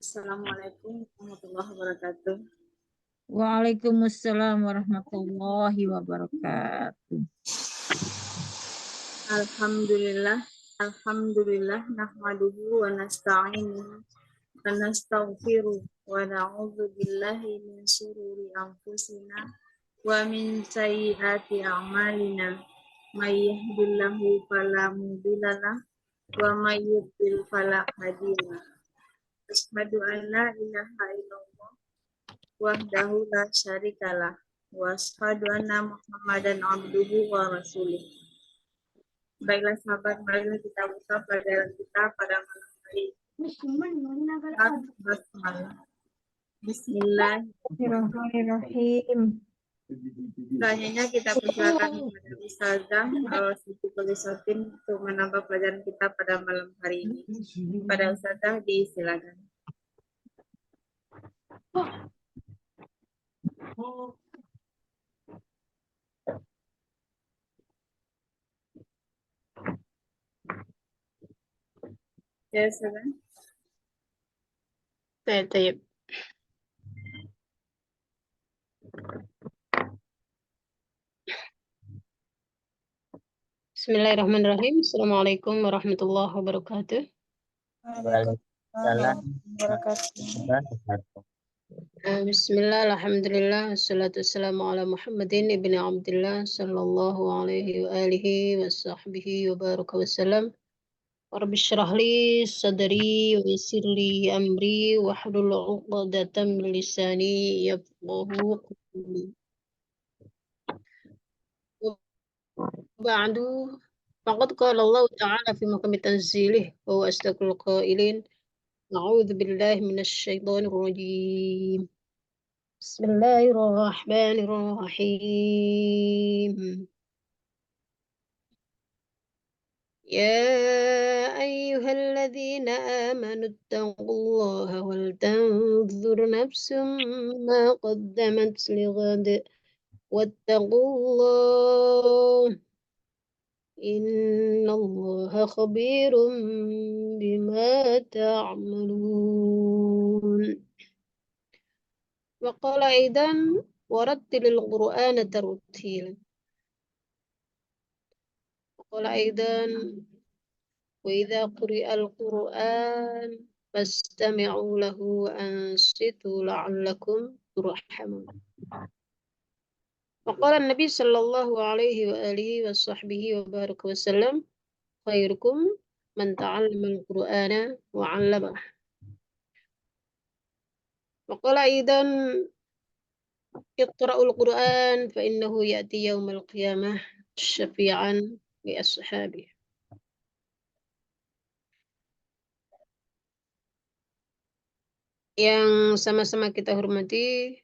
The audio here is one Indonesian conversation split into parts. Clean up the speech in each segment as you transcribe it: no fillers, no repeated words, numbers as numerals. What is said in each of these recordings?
Assalamualaikum warahmatullahi wabarakatuh. Waalaikumsalam warahmatullahi wabarakatuh. Alhamdulillah nahmaduhu wa nasta'inuhu wa nastaghfiruh wa na'udzu billahi min shururi anfusina wa min sayyiati a'malina. May yahdihillahu fala mudhillalah wa may yudlil fala hadiyalah. Asyhadu an la ilaha illallah wahdahu la syarikalah wa asyhadu anna Muhammadan abduhu wa rasuluh. Baiklah sahabat, marilah kita buka pelajaran kita pada malam hari. Bismillahirrahmanirrahim. Selanjutnya kita persilakan kepada Ustazah Siti Polisotin untuk menambah pelajaran kita pada malam hari ini. Pada Ustazah disilakan. Ya, Ustazah. طيب. Bismillahirrahmanirrahim. Assalamualaikum warahmatullahi wabarakatuh. Waalaikumsalam wabarakatuh. Bismillah, alhamdulillah, wassalatu wassalamu ala Muhammadin ibni Abdillah sallallahu alaihi wa alihi wa sahbihi wa baraka wasallam. Rabbi syrah li sadri wa yassir li amri wa hlul 'uqdatam min lisani yafqahu qawli. Ba'du faqad qala Allah ta'ala fi muhkami tanzilih wa huwa asdaqul qailin. A'udzu billahi minasy syaithanir rajim. Bismillahirrahmanirrahim. يا أيها الذين آمنوا اتقوا الله ولتنظر نفس ما قدمت لغد واتقوا الله إن الله خبير بما تعملون. وقال أيضا ورتل القرآن ترتيلا. وقال أيضا وإذا قرئ القرآن فاستمعوا له وأنصتوا لعلكم ترحمون. وقال النبي صلى الله عليه وآله وصحبه وبارك وسلم خيركم من تعلم القرآن وعلمه. وقال أيضا اقرأوا القرآن فإنه يأتي يوم القيامة شفيعا لأصحابه. Yang sama-sama kita hormati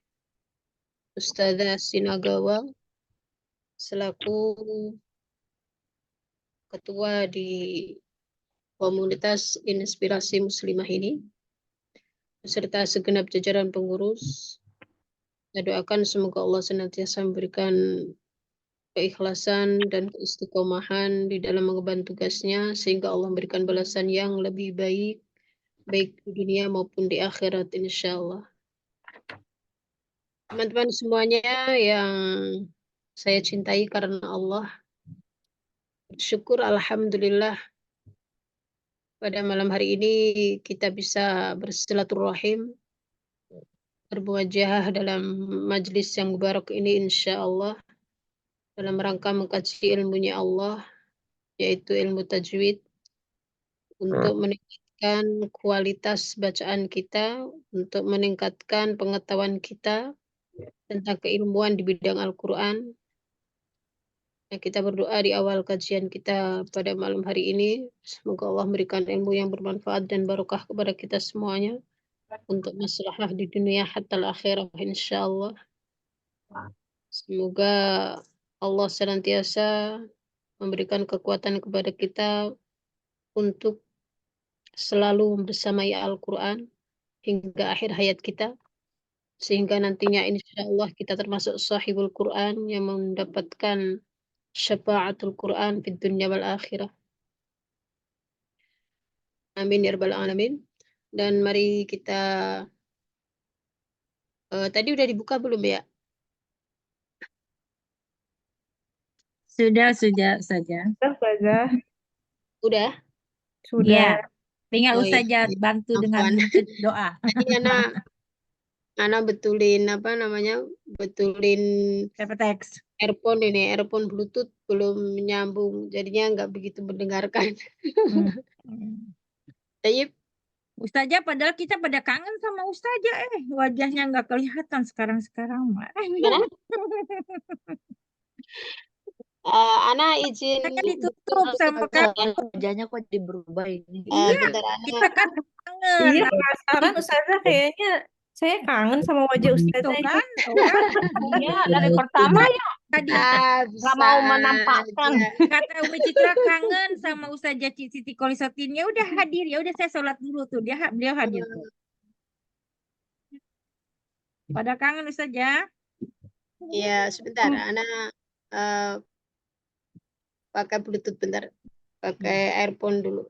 Ustazah Sinagawa selaku ketua di komunitas Inspirasi Muslimah ini beserta segenap jajaran pengurus. Saya doakan semoga Allah senantiasa memberikan keikhlasan dan keistiqomahan di dalam mengemban tugasnya sehingga Allah memberikan balasan yang lebih baik di dunia maupun di akhirat insyaallah. Teman-teman semuanya yang saya cintai karena Allah, bersyukur alhamdulillah pada malam hari ini kita bisa bersilaturahim, bermuajahah dalam majlis yang mubarak ini insyaallah dalam rangka mengkaji ilmunya Allah yaitu ilmu tajwid untuk meningkatkan kualitas bacaan kita, untuk meningkatkan pengetahuan kita tentang keilmuan di bidang Al-Quran. Nah, kita berdoa di awal kajian kita pada malam hari ini. Semoga Allah memberikan ilmu yang bermanfaat dan barokah kepada kita semuanya untuk maslahah di dunia hatta al-akhirah insyaallah. Semoga Allah senantiasa memberikan kekuatan kepada kita untuk selalu bersamai Al-Quran hingga akhir hayat kita, sehingga nantinya insya Allah kita termasuk sahibul Quran yang mendapatkan syafa'atul Quran fid dunya wal akhirah. Amin ya rabbal alamin. Dan mari kita tadi udah dibuka belum ya? Sudah saja. Ustazah. Udah. Sudah. Ya, tinggal Oh iya. Ustazah bantu dengan Afwan. doa. Tadi Ana betulin apa namanya? Betulin Teks. earphone Bluetooth belum nyambung, jadinya nggak begitu mendengarkan. Tayyip, Ustazah, padahal kita pada kangen sama Ustazah, wajahnya nggak kelihatan sekarang mah. Mana? Ana izin Saya ditutup sama kamu. Wajahnya kok jadi berubah ini. Iya, bentar Ana. kita kan kangen. Iya, penasaran Ustazah, kayaknya saya kangen sama wajah Tuh Ustazah ini. kan, tuh kan. Iya, dari pertama ya Tadi nggak mau menampakkan. kata Umi Citra kangen sama Ustazah Siti Kolisotin. Ya udah hadir, ya udah saya sholat dulu tuh. Beliau hadir tuh. Pada kangen Ustazah. Ya, sebentar Ana pakai Bluetooth bentar. Pakai earphone dulu.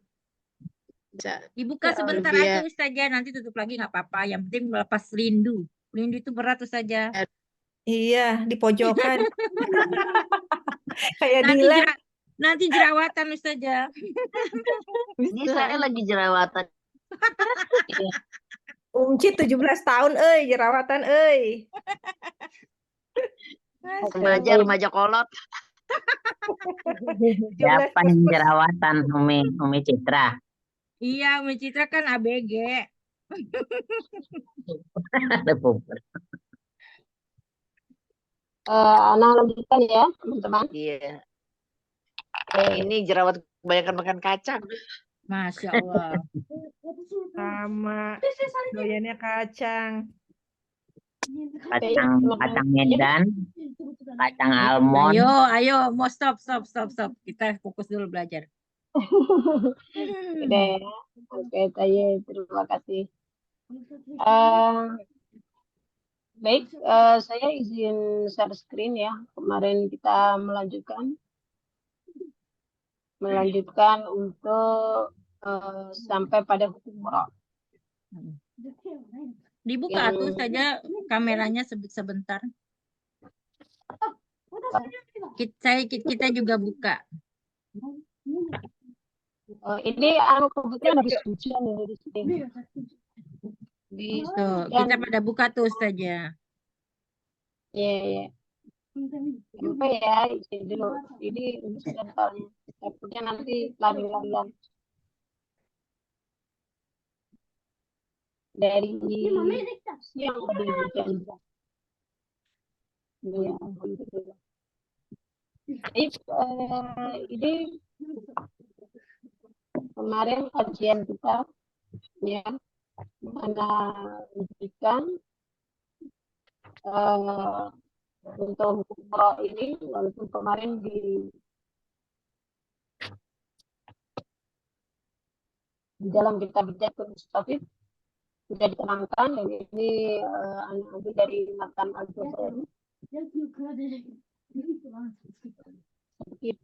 Bisa. Dibuka sebentar biar- aja Ustazah, nanti tutup lagi nggak apa-apa. Yang penting melepas rindu. Rindu itu berat Ustazah. Iya, di pojokan. Kayak Nanti Dilan. nanti jerawatan Ustazah. Ini saya lagi jerawatan. Umci 17 tahun, jerawatan, Remaja kolot. 17 Siapa yang plus. jerawatan, Umi Citra? Iya, Umi Citra kan ABG. Ada puber. Ana lanjutkan ya, teman-teman. Iya. Ini jerawat kebanyakan makan kacang. Masya Allah. Sama doyannya kacang. Kacang Medan, kacang almond. Ayo, mau stop. Kita fokus dulu belajar. Udah ya. Oke, Tayyip, terima kasih. Baik, saya izin share screen ya. Kemarin kita melanjutkan untuk sampai pada hukum murah. Dibuka tuh saja kameranya sebentar. Kita juga buka. Ini kebetulan habis hujan ya di sini. Tuh, kita pada buka tuh saja. Iya. Sampai ya, izin dulu. Ini sebentarnya. Takutnya nanti lari-larian. Dari siang udah hujan. Iya, alhamdulillah. Ini kemarin kajian kita ya mana memberikan untuk hukum umroh ini walaupun kemarin di dalam kitab Bidayatul Mustafid sudah diterangkan dan ini anak ambil dari matan Al-Jazari sedikit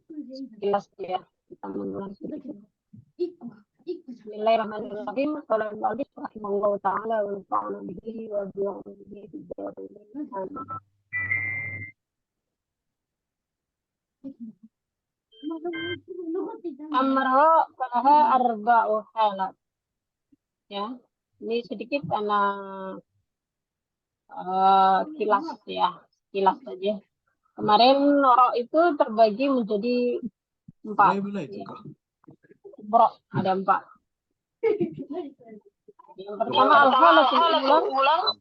jelas ya kita mengulang sedikit. Bismillahirrahmanirrahim. Qala al-mu'allif rahimahullahu ta'ala wa nafa'ana bihi wa bi'ulumihi fid dharain. Amra falaha arba'u halat. Ya, ini sedikit karena kilas saja. Kemarin roh itu terbagi menjadi 4. Bro, ada 4. Yang pertama al-halatul ulang.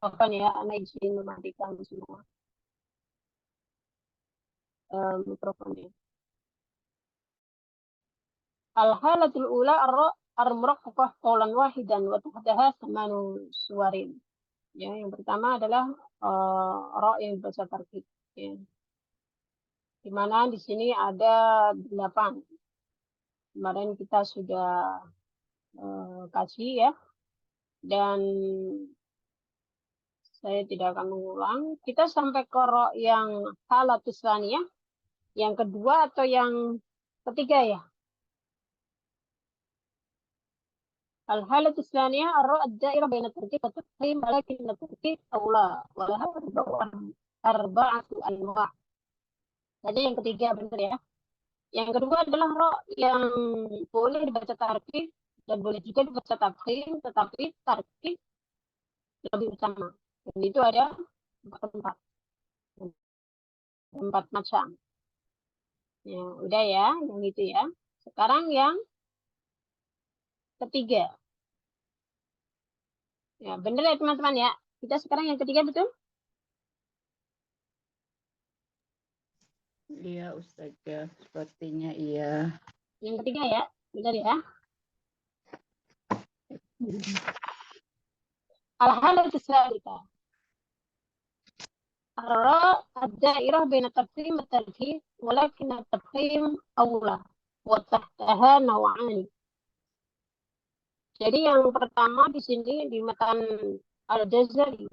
Apa nih ya, anak izin mematikan semua mikrofonnya. Al-halatul ula ar-muraqqaqah qawlan wahidan wa tahdaha samanu suwarin. Ya, yang pertama adalah ra yang bahasa tarkib. Ya. Di mana di sini ada 8. Kemarin kita sudah kasih ya, dan saya tidak akan mengulang. Kita sampai ke ro yang halatus tsaniyah, yang kedua atau yang ketiga ya? Al-halatus tsaniyah ar-ra ad-dairah baina at-tarkib wa at-tafkhim, walakin at-tarkib awla wa laha arba'atu anwa'. Jadi yang ketiga benar ya. Yang kedua adalah ro yang boleh dibaca tarkib dan boleh juga dibaca tafkhim, tetapi tarkib lebih utama. Dan itu ada empat macam. Ya, udah ya, yang itu ya. Sekarang yang ketiga. Ya, benar ya teman-teman ya. Kita sekarang yang ketiga betul? Iya, Ustazah, sepertinya iya. Yang ketiga ya, benar ya. Al-halatus tsalitsah. Ar-ra ad-dairah baina at-tafkhim wa at-tarkib, walakin at-tafkhim awla wa tahtaha naw'ani. Jadi yang pertama di sini di matan Al-Jazari.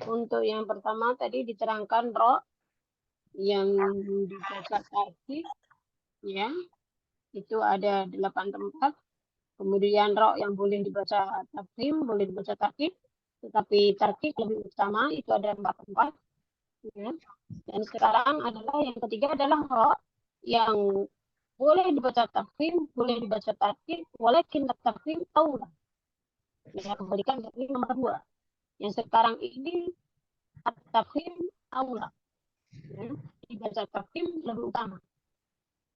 Untuk yang pertama tadi diterangkan ro yang dibaca tarkib ya. Itu ada 8 tempat. Kemudian ro yang boleh dibaca tafkhim, boleh dibaca tarkib, tetapi tarkib lebih utama, itu ada 4 tempat. Ya. Dan sekarang adalah yang ketiga adalah ro yang boleh dibaca tafkhim, boleh dibaca tarkib, walakin tafkhim aula. Ya, kembalikan dari nomor 2. Yang sekarang ini tafkhim aula. Ya, dibaca tafkhim lebih utama.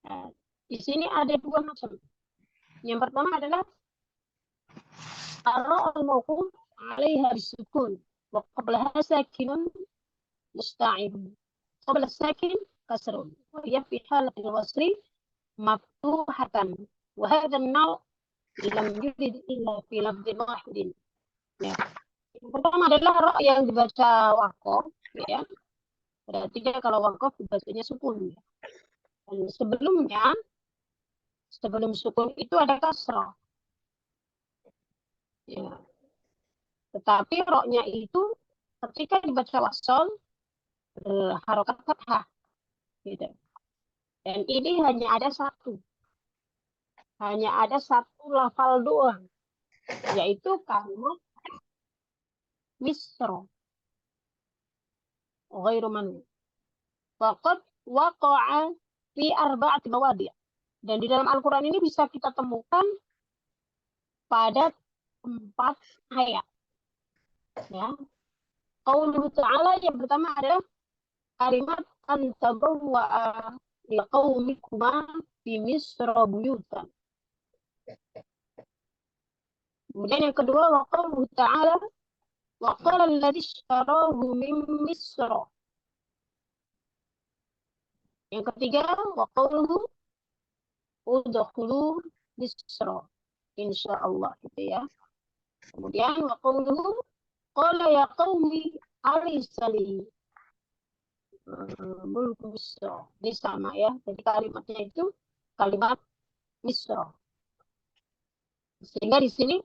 Nah, di sini ada 2 macam. Yang pertama adalah ar-ra al-mawquf 'alaiha bisukun wa qablaha sakinun musta'id. Qabla sakin kasrun. Wa hiya fi halatil wasri maftuhatan. Wa hadha an-naw' lam yurid illa fi lafdhin wahidin. Ya. Yang pertama adalah ra yang dibaca waqaf ya. Berarti kalau waqaf dibacanya sukun. Ya. Dan sebelum sukun itu ada kasrah. Ya. Tetapi ro-nya itu ketika dibaca wasol harokat fathah. Gitu. Dan ini hanya ada satu. Hanya ada satu lafal doang. Yaitu kalimat misro. Ghairu mamnu. Faqad waqa'a fi arba'ati mawadi'. Dan di dalam Al-Quran ini bisa kita temukan pada 4 ayat. Ya. Qauluhu ta'ala yang pertama adalah kalimat antabawwa'a liqaumikuma fi misra buyutan. Kemudian yang kedua wa qauluhu ta'ala wa qala alladzi ishtarahu min misra. Yang ketiga wa qauluhu udkhulu misra insyaallah gitu ya. Kemudian wa qauluhu qala ya qaumi alisali mulku misra. Ini sama ya. Jadi kalimatnya itu kalimat misra. Sehingga di sini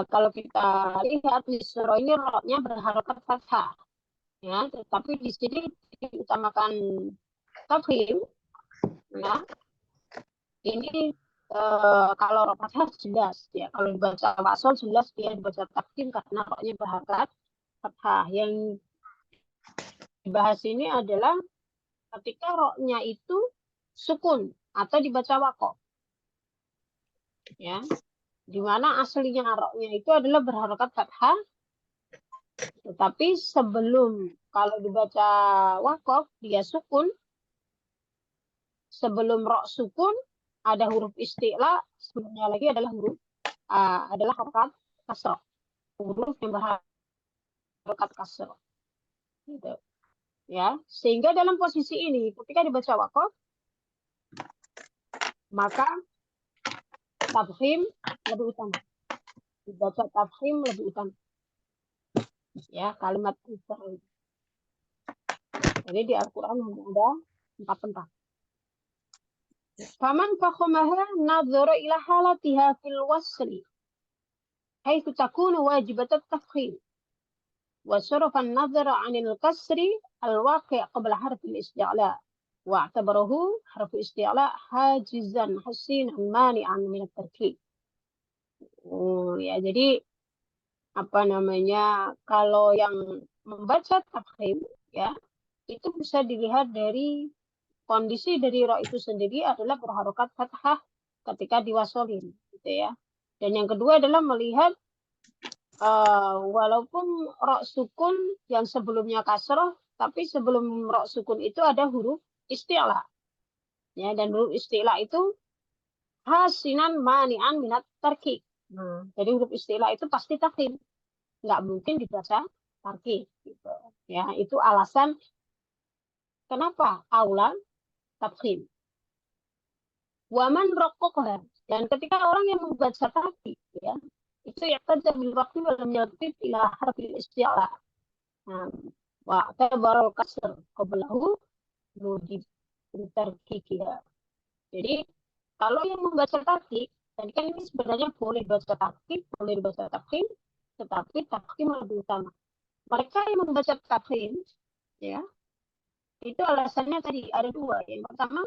kalau kita lihat misra ini ro-nya berharokat fathah. Ya, tetapi di sini diutamakan tafkhim. Ya. Ini kalau ro fathah jelas ya. Kalau dibaca wasol jelas dia dibaca tafkhim karena ro-nya berharokat fathah. Yang dibahas ini adalah ketika ro-nya itu sukun atau dibaca waqaf. Ya. Di mana aslinya ro-nya itu adalah berharokat fathah. Tetapi sebelum kalau dibaca waqaf dia sukun. Sebelum ro sukun ada huruf isti'la, sebelumnya lagi adalah huruf adalah harokat kasrah. Huruf yang berharokat kasrah. Gitu. Ya, sehingga dalam posisi ini ketika dibaca waqaf maka tafkhim lebih utama. Dibaca tafkhim lebih utama. Ya, kalimat itu. Jadi di Al-Qur'an hanya ada 4 tempat. Faman fakhamaha nadhara ila halatiha fil wasli haitsu takunu wajibat at-tafkhim wa sarafa an-nadhara 'anil kasri al-waqi' qabla harf al-isti'la wa i'tabarahu harf isti'la hajizan hasinan mani'an min at-tarkib. Ya, jadi apa namanya, kalau yang membaca tafkhim ya itu bisa dilihat dari kondisi dari ra itu sendiri adalah berharokat fathah ketika diwasolin gitu ya. Dan yang kedua adalah melihat walaupun ra sukun yang sebelumnya kasroh, tapi sebelum ra sukun itu ada huruf isti'la ya, dan huruf isti'la itu hasinan mani'an minat tarkib. Nah, jadi huruf istilah itu pasti tafkhim, nggak mungkin dibaca tarkib gitu. Ya, itu alasan kenapa aula tafkhim. Waman rokoklah, dan ketika orang yang membaca tarkib ya, itu ya bil waktu dalam yatib ila harfil istilah. Nah, wa tabarul kasr qablahu nujib tarkib ya. Jadi kalau yang membaca tarkib, tadi kan ini sebenarnya boleh baca tarkib, boleh baca tafkhim, tetapi tafkhim lebih utama. Mereka yang membaca tafkhim, ya, itu alasannya tadi ada dua. Yang pertama,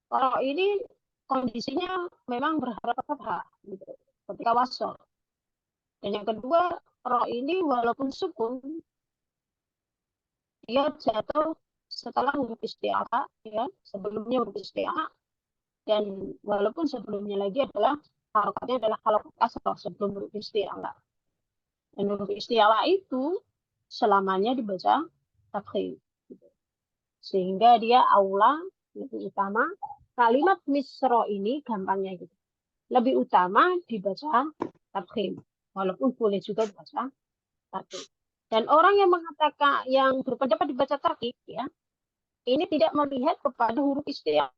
kalau ini kondisinya memang berharap fathah, gitu, ketika wasol. Dan yang kedua, roh ini walaupun sukun, dia jatuh setelah huruf isti'la, ya, sebelumnya huruf isti'la, dan walaupun sebelumnya lagi adalah harokatnya adalah halakat kasroh sebelum huruf isti'la. Dan huruf isti'la itu selamanya dibaca tafkhim. Sehingga dia aula lebih utama. Kalimat misro ini gampangnya gitu. Lebih utama dibaca tafkhim. Walaupun boleh juga dibaca tafkhim. Dan orang yang mengatakan, yang berpendapat dibaca tafkhim, ya, ini tidak melihat kepada huruf isti'la,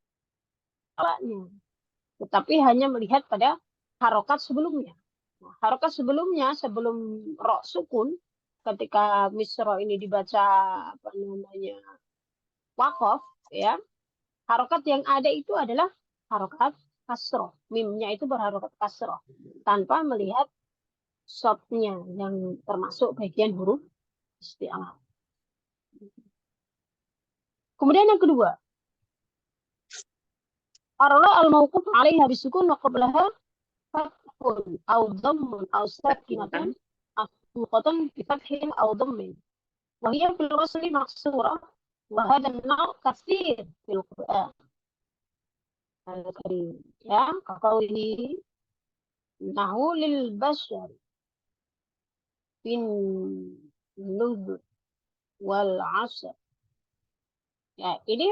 tetapi hanya melihat pada harokat sebelumnya. Nah, harokat sebelumnya sebelum ro sukun, ketika misro ini dibaca apa namanya wakof, ya, harokat yang ada itu adalah harokat kasroh. Mimnya itu berharokat kasroh tanpa melihat shotnya yang termasuk bagian huruf isti'la. Kemudian yang kedua, arla al-mauquf 'alaiha bisukun wa qablaha fathun aw dhammun aw sakinatan maftuqatan bi fathin aw dhammin wa hiya fil wasli maqsurah wa hadha an-naw' katsir fil Qur'an al-Karim. Ya, kaqauli nahu lil bashar bin nuzul wal 'asr. Ya, ini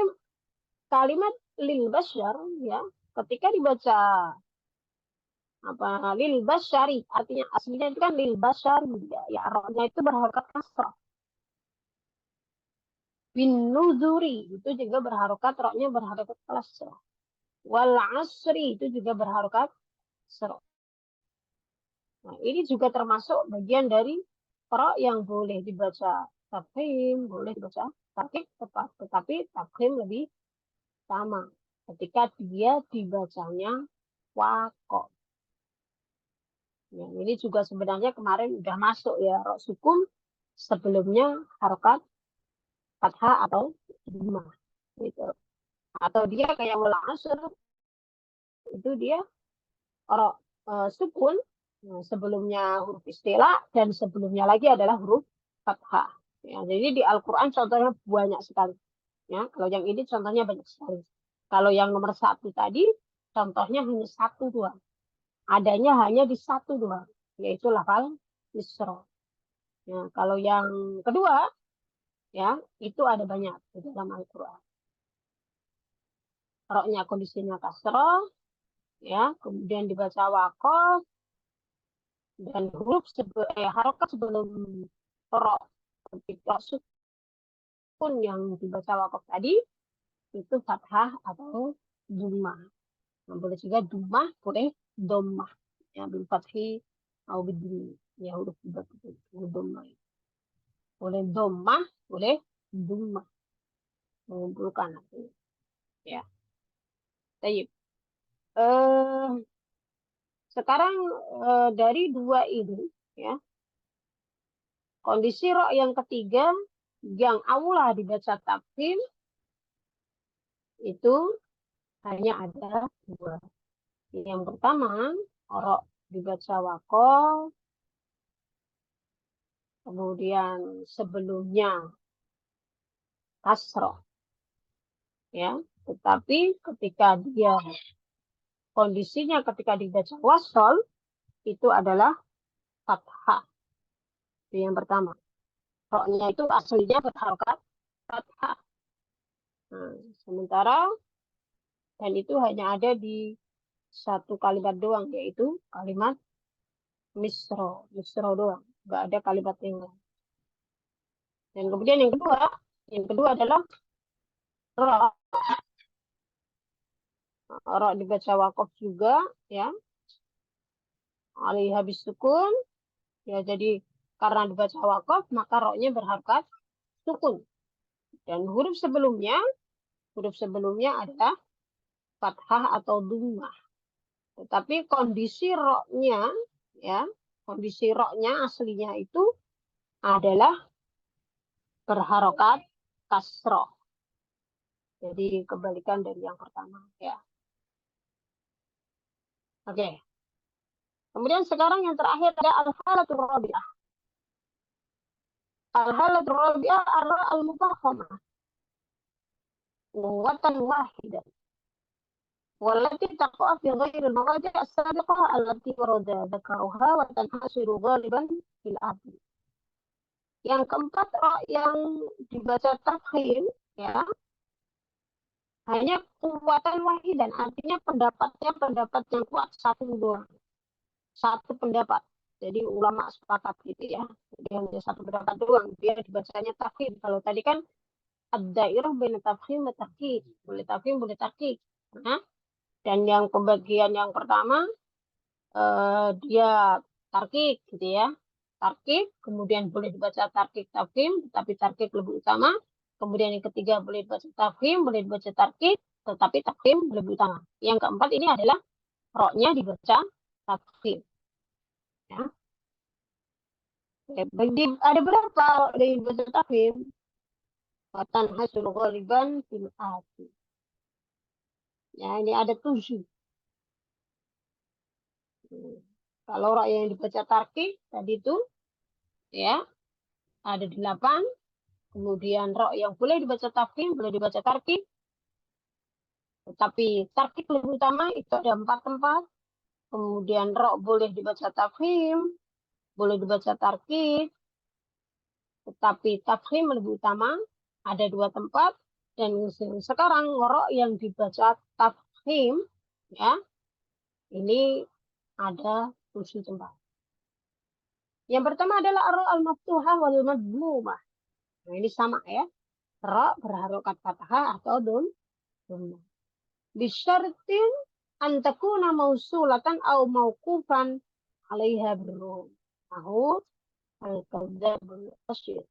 kalimat lil bashar ya, ketika dibaca apa lil basyari, artinya aslinya itu kan lil basyari ya, rohnya itu berharokat kasrah. Bin nuzuri itu juga berharokat, rohnya berharokat kasrah. Wal asri itu juga berharokat kasrah. Nah, ini juga termasuk bagian dari roh yang boleh dibaca tafkhim, boleh dibaca tarkib, tetapi tafkhim lebih sama ketika dia dibacanya waqaf. Ya, ini juga sebenarnya kemarin udah masuk ya, roh sukun sebelumnya harokat fathah atau dhammah gitu. Atau dia kayak wal asr, itu dia roh sukun, nah, sebelumnya huruf istilah dan sebelumnya lagi adalah huruf fathah. Ya, jadi di Al-Qur'an contohnya banyak sekali. Ya, kalau yang ini contohnya banyak sekali. Kalau yang nomor 1 tadi contohnya hanya 1 doang. Adanya hanya di 1 doang, yaitu lafal misro. Ya, kalau yang kedua, ya, itu ada banyak di dalam Al-Quran. Roknya kondisinya kasroh, ya, kemudian dibaca wakof, dan huruf harokat sebelum rok, ketika sukun yang dibaca wakof tadi, itu fathah atau dhammah. Nah, boleh juga dhammah, boleh dhammah. Ya, bil fathi atau bidhi, ya, huruf dhammah. Boleh dhammah, boleh dhammah. Mengumpulkan artinya. Ya. Baik. Sekarang dari dua ini, ya, kondisi ro yang ketiga yang aula dibaca tafkhim itu hanya ada dua. Yang pertama, ro dibaca wakof, kemudian sebelumnya kasroh, ya. Tetapi ketika dia kondisinya ketika dibaca wasol itu adalah fathah. Itu yang pertama. Roknya itu aslinya berharokat fathah. Nah, sementara dan itu hanya ada di satu kalimat doang, yaitu kalimat misro doang, nggak ada kalimat yang lain. Dan kemudian yang kedua adalah ro. Ro dibaca wakof juga, ya. Alih habis sukun, ya, jadi karena dibaca wakof maka roknya berharokat sukun. Dan huruf sebelumnya adalah fathah atau dhammah. Tetapi kondisi roknya, ya, kondisi roknya aslinya itu adalah berharokat kasroh. Jadi kebalikan dari yang pertama, ya. Oke. Kemudian sekarang yang terakhir ada al-halatul rabi'ah. Al-halatul rabi'ah al-mufakhamah. Watan wahidah. والتي تقع في غير المواضع السابقة التي ورد ذكرها وتنحصر غالبا في الآخر. Yang keempat, yang dibaca tafkhim, ya, hanya kuwatan wahidan, artinya pendapat yang kuat satu doang, satu pendapat. Jadi ulama sepakat gitu, ya. Jadi hanya satu pendapat doang, dia dibacanya tafkhim. Kalau tadi kan ad-dairah baina tafkhim wa tarkik, boleh tafkhim boleh tarkik. Nah, dan yang pembagian yang pertama dia tarkik gitu, ya. Tarkik, kemudian boleh dibaca tarkik tafkhim, tetapi tarkik lebih utama. Kemudian yang ketiga boleh dibaca tafkhim, boleh dibaca tarkik, tetapi tafkhim lebih utama. Yang keempat ini adalah roknya dibaca tafkhim. Ya. Ada berapa dari dibaca tafkhim? Watan hasul ghaliban fil ati. Ya, ini ada 7. Kalau ro yang dibaca tarkik tadi itu, ya, ada 8. Kemudian ro yang boleh dibaca tafkhim, boleh dibaca tarkik. Tetapi tarkik lebih utama itu ada 4 tempat. Kemudian ro boleh dibaca tafkhim, boleh dibaca tarkik. Tetapi tafkhim lebih utama ada 2 tempat. Dan sekarang ro yang dibaca tafkhim, ya, ini ada 7 tempat. Yang pertama adalah ro al-maftuhah wal madmumah. Nah, ini sama, ya. Ro berharokat fathah atau dhammah. Bisyartin an takuna mausulatan au mauqufan 'alaiha birrum. Nahu al-kadzabul asyir.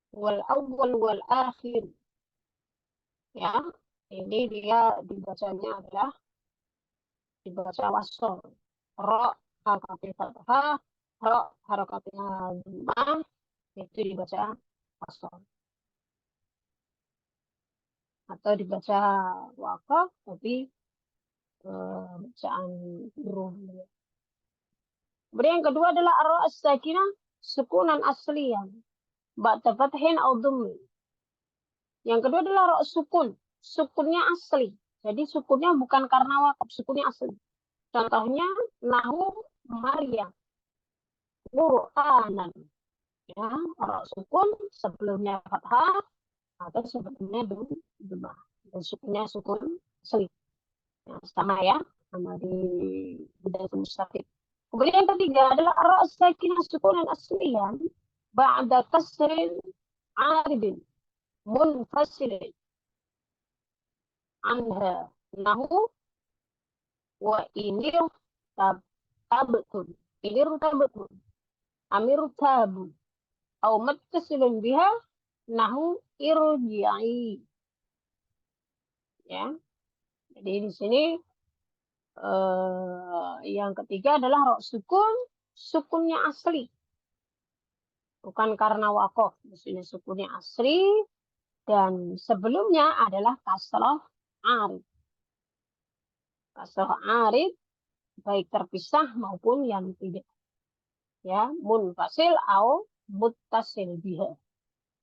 Wal awwal wal akhir. Ya, ini dia dibacanya adalah dibaca wasol. Ro harokatnya fathah, ro harokatnya dhammah, itu dibaca wasol. Atau dibaca wakaf tapi bacaan huruf. Kemudian yang kedua adalah ar-ra as-sakinah sukunan asliyan ba'da fathin aw dhammi. Yang kedua adalah ra sukun, sukunnya asli. Jadi sukunnya bukan karena wakaf, sukunnya asli. Contohnya nahu Maryam, Qur'anan. Ya, ra sukun sebelumnya fathah atau sebelumnya dhammah. Dan sukunnya sukun asli. Nah, sama, ya, sama di bidayatul mustafid. Kemudian yang ketiga adalah ra sakinah sukunan asliyan ba'da kasrin aribin munfasilin anha nahu wa ini tabtun amir tabu au muttasilun biha nahu irji'i. Ya. Jadi di sini yang ketiga adalah rok sukun, sukunnya asli. Bukan karena wakof, di sini sukunnya asli dan sebelumnya adalah kasroh arid. Kasroh arid baik terpisah maupun yang tidak. Ya, munfasil au muttasil biha.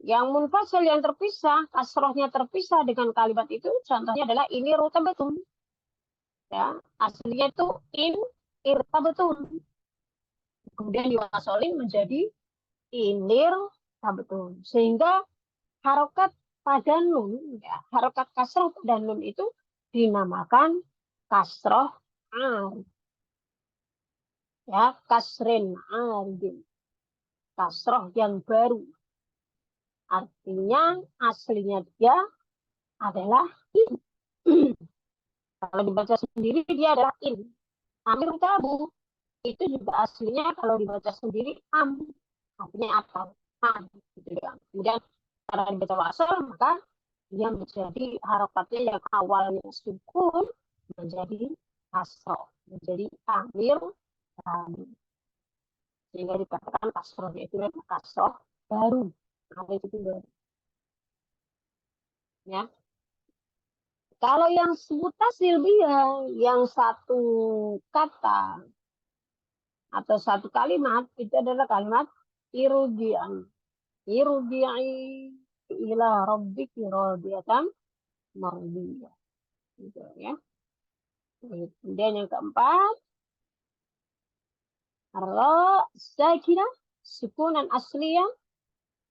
Yang munfasil yang terpisah, kasrohnya terpisah dengan kalimat itu, contohnya adalah ini rutabatun. Ya, aslinya itu irtabatun. Kemudian diwasolin menjadi inir tabetun. Sehingga harokat pada nun, ya, harokat kasroh pada nun itu dinamakan kasroh arid. Ya, kasrin aridin. Kasroh yang baru. Artinya aslinya dia adalah in. Kalau dibaca sendiri dia adalah in. Amir tabu itu juga aslinya kalau dibaca sendiri artinya atau gitu ya. Kemudian karena dibaca wasal maka dia menjadi harokatnya yang awalnya sukun menjadi kasroh, menjadi amir tabu. Sehingga dikatakan kasrohnya itu adalah kasroh baru. Itu baru. Ya. Kalau yang mutasil biha, yang satu kata atau satu kalimat itu adalah kalimat irji'an. Irji'i ila rabbiki radiyatan mardiyah. Gitu ya. Kemudian yang keempat, ra sakinah sukunan asliyah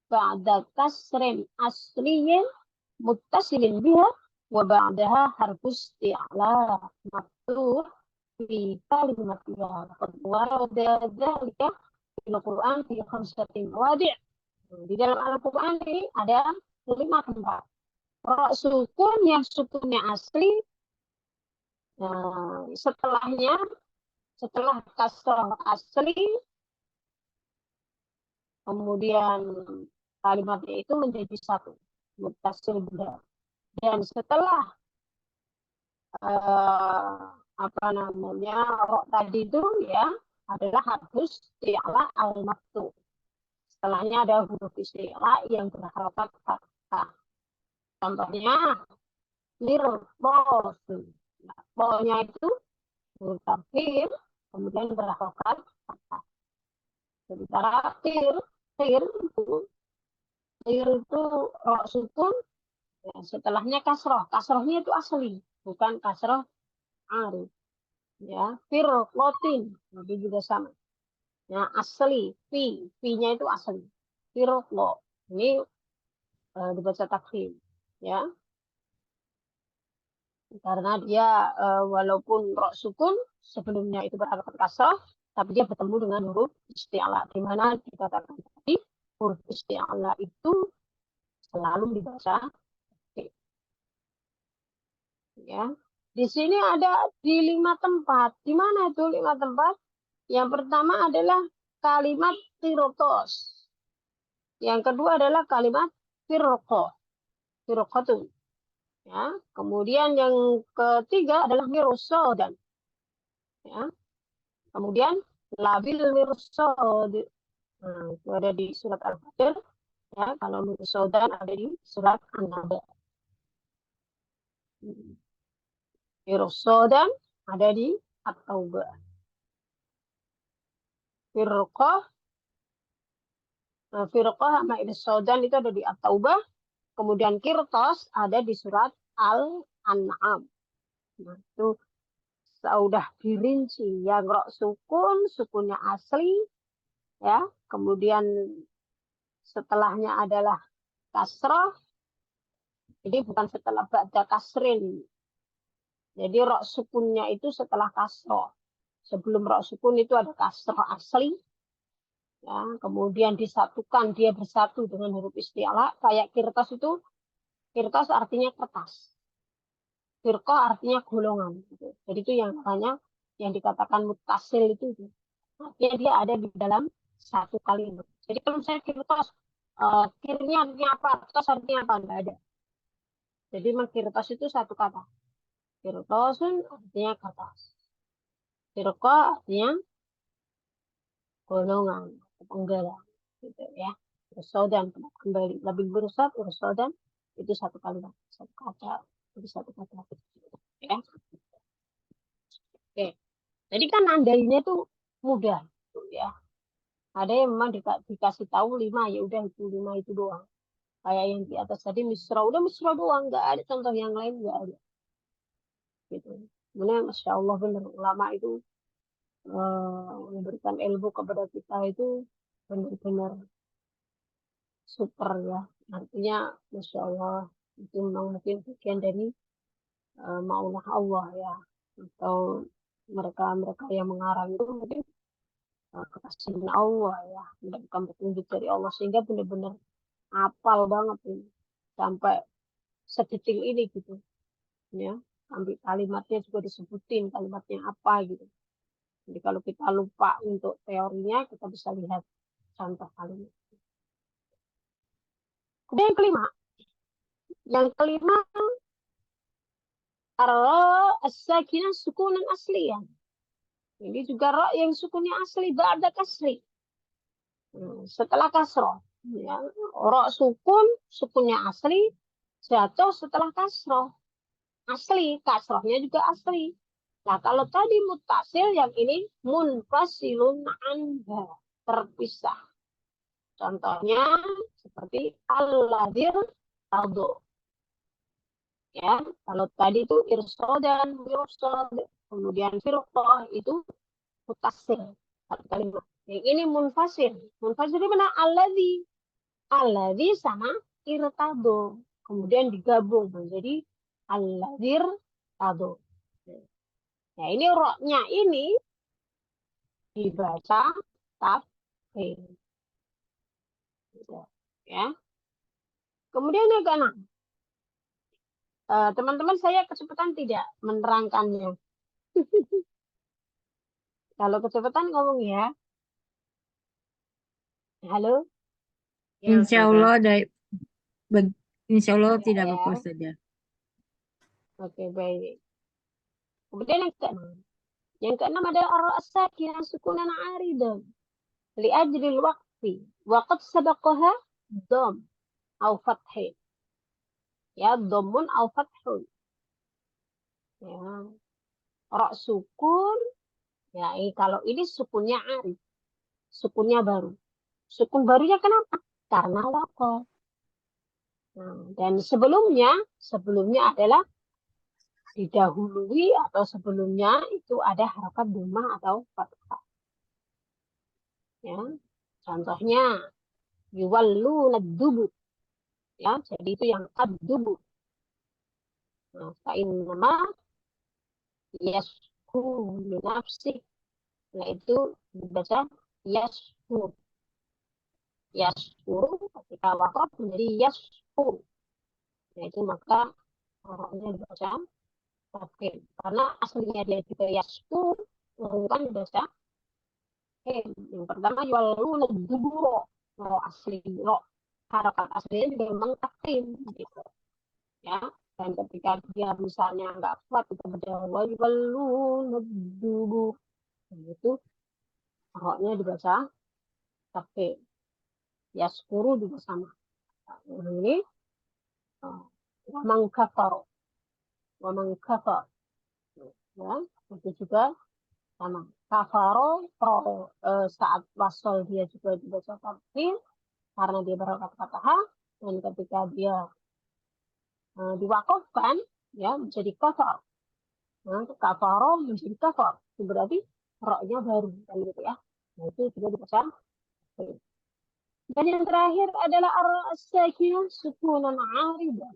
ba'da kasrin asliyin muttasilin biha wa ba'daha harfus isti'la maftuh fi kalimatiha. Warada dzalika fil Qur'an fi khamsatin mawadi'. Di dalam Al-Qur'an ini ada 5 tempat. Ra sukun yang sukunnya asli, setelah kasrah asli, kemudian kalimatnya itu menjadi satu, muttasil biha. Dan setelah rok tadi itu ya adalah harfus isti'la al-maktub. Setelahnya ada huruf isti'la yang berharokat fathah. Contohnya lirrosu. Nah, pokoknya itu huruf takhir kemudian berharokat fathah. Sementara tir itu rok sukun, ya, setelahnya kasroh. Kasrohnya itu asli, bukan kasroh arid. Ya, firqotin itu juga sama. Ya, asli, fi-nya itu asli. Firqo. Ini dibaca takhir, ya. Karena dia walaupun rok sukun sebelumnya itu berharokat kasroh, tapi dia bertemu dengan huruf isti'la. Di mana dikatakan tadi huruf isti'la itu selalu dibaca ya. Di sini ada di 5 tempat. Di mana itu 5 tempat? Yang pertama adalah kalimat tirotos. Yang kedua adalah kalimat firqotun. Ya. Kemudian yang ketiga adalah mirosodan. Ya. Kemudian labil mirosod. Nah, itu ada di surat Al-Fajr. Ya, kalau mirosodan ada di surat An-Naba. Mirosodan ada di At-Taubah. Firqah sama irsodan itu ada di At-Taubah. Kemudian kirtos ada di surat Al-An'am. Nah, itu sudah dirinci. Yang rok sukun, sukunnya asli. Ya, kemudian setelahnya adalah kasroh. Jadi bukan setelah ba'da kasrin. Jadi rok sukunnya itu setelah kasroh. Sebelum rok sukun itu ada kasroh asli. Ya, kemudian disatukan, dia bersatu dengan huruf isti'la. Kayak kirtas itu, kirtas artinya kertas. Firqah artinya golongan. Gitu. Jadi itu yang namanya yang dikatakan mutasil itu. Artinya dia ada di dalam satu kalimat. Jadi kalau saya kirtas, kirnya artinya apa? Kirtas artinya apa? Enggak ada. Jadi kirtas itu satu kata. Qirtasun artinya kertas. Firqa artinya golongan, penggalan, gitu ya. Irsodan, kembali. Lebih berusaha, irsodan, itu satu kalimat, satu kata, itu satu kata. Ya. Oke. Jadi kan andainya itu mudah, ya. Ada yang memang dikasih tahu 5, ya udah itu 5 itu doang. Kayak yang di atas tadi misra, udah misra doang, nggak ada contoh yang lain, nggak ada. Gitu. Kemudian Masya Allah benar ulama itu memberikan ilmu kepada kita itu benar-benar super ya. Artinya Masya Allah itu memang mungkin bagian dari maulah Allah ya. Atau mereka yang mengarang itu mungkin kekasihan Allah ya. Mendapatkan petunjuk dari Allah sehingga benar-benar hafal banget ini. Sampai sedetil ini gitu. Ya. Sampai kalimatnya juga disebutin kalimatnya apa gitu. Jadi kalau kita lupa untuk teorinya, kita bisa lihat contoh kalimat. Kemudian yang kelima, ar-ra as-sakinah sukunan asliyan. Ini juga ra yang sukunnya asli, ba'da kasri. Setelah kasroh. Ya. Ra sukun, sukunnya asli, jatuh setelah kasroh. Asli, kasrohnya juga asli. Nah, kalau tadi mutasil, yang ini munfasilun anha, terpisah. Contohnya seperti al-ladhir tado. Ya, kalau tadi itu irsodan, mirsod, kemudian firqah itu mutasil. Yang ini munfasil. Munfasil itu mana? Alladhi sama irtado. Kemudian digabung menjadi al-ladhir tado. Nah, ini roknya ini dibaca tafkhim. Ya. Kemudian yang keenam. Teman-teman saya kecepatan tidak menerangkannya. Kalau kecepatan ngomong ya. Halo? Ya, Insya Allah, Insya Allah Ya, tidak ya. apa-apa saja. Oke, baik. Kemudian yang keenam. Yang keenam adalah ar-sakinah sukunan aridan. Li'ajlil waqfi. Waqad sabaqaha dom. Au fathih. Ya, domun au fathun. Ya. Ra sukun. Ya, kalau ini sukunnya arif. Sukunnya baru. Sukun barunya kenapa? Karena waqaf. Nah, dan sebelumnya adalah didahului atau sebelumnya itu ada harakat dhammah atau fathah. Ya. Contohnya yuwalluna dubur. Ya, jadi itu yang ad-dubur. Nah, fa'innama yashku li nafsih. Nah, itu dibaca yashku. Yashku ketika waqaf menjadi yashku. Nah, itu maka orangnya dibaca tafkhim. Karena aslinya dia juga yashku, bukan dibaca yang pertama yuwalluna dubur. Lo asli, lo harakat aslinya juga memang tafkhim gitu. Ya, dan ketika dia misalnya nggak kuat kita baca yuwalluna dubur. Itu roknya dibaca tafkhim. Yaskuru juga sama. Ini waman kafar. Ya, itu juga sama. Kafaro saat wasol dia juga dibaca tafkhim karena dia berharakat fathah, dan ketika dia diwakafkan ya menjadi kafar. Nah, kafaro menjadi kafar. Itu berarti roknya baru kan gitu ya. Nah, itu juga dibaca tafkhim. Dan yang terakhir adalah ar-sakinah sukunan aridah.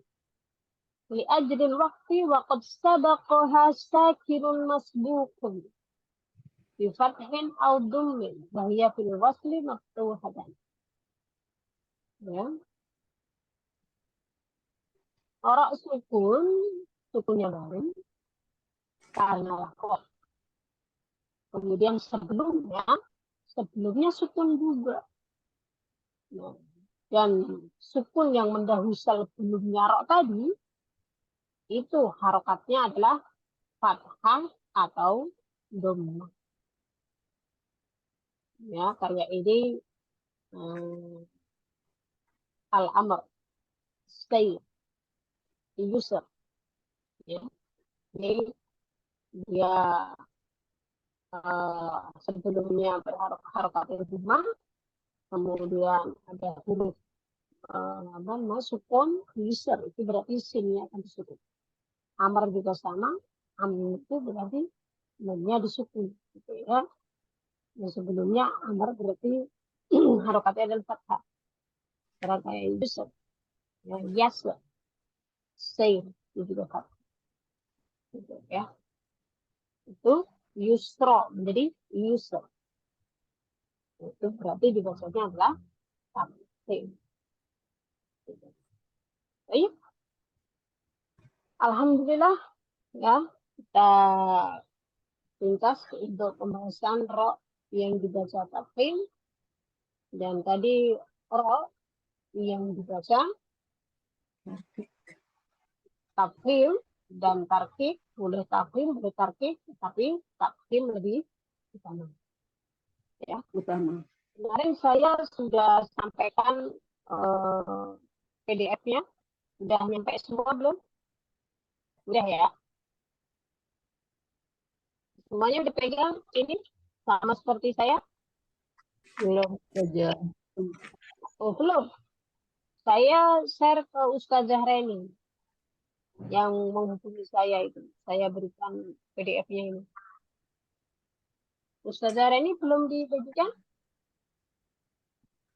Li'ajlil waqti wa qad sabaqaha sakinun masbuqun. Bi fathin aw dhammin wa hiya fil wasli maftuhatan. Ya. Orang sukunnya baru karena waqaf. Kemudian sebelumnya sukun juga. Nah, dan sukun yang mendahului sebelumnya rok tadi itu harokatnya adalah fathah atau dhammah. Ya, kayak ini al-amr, stay, yusr. Ya. Ini dia sebelumnya berharokat dhammah, kemudian ada huruf sukun, yusr, itu berarti sinnya akan disukun. Amr juga sama, amr itu berarti namanya disukun, gitu ya. Yang sebelumnya amr berarti harokatnya adalah fathah. Sekarang kayak yusr, yasr, sayr, itu juga fathah. Gitu, ya. Itu yusro menjadi yusr. Itu berarti dibacanya adalah tamtin. Baik. Alhamdulillah, ya, kita tuntas untuk pembahasan ro yang dibaca tafkhim, dan tadi ro yang dibaca tafkhim dan tarkib, boleh tafkhim, boleh tarkib, tapi tafkhim lebih utama. Ya, utama. Kemarin saya sudah sampaikan PDF-nya, sudah nyampe semua belum? Udah ya. Semuanya udah pegang ini sama seperti saya? Belum saja. Oh, belum. Saya share ke Ustazah Reni yang menghubungi saya itu. Saya berikan PDF-nya ini. Ustazah Reni belum dibagikan?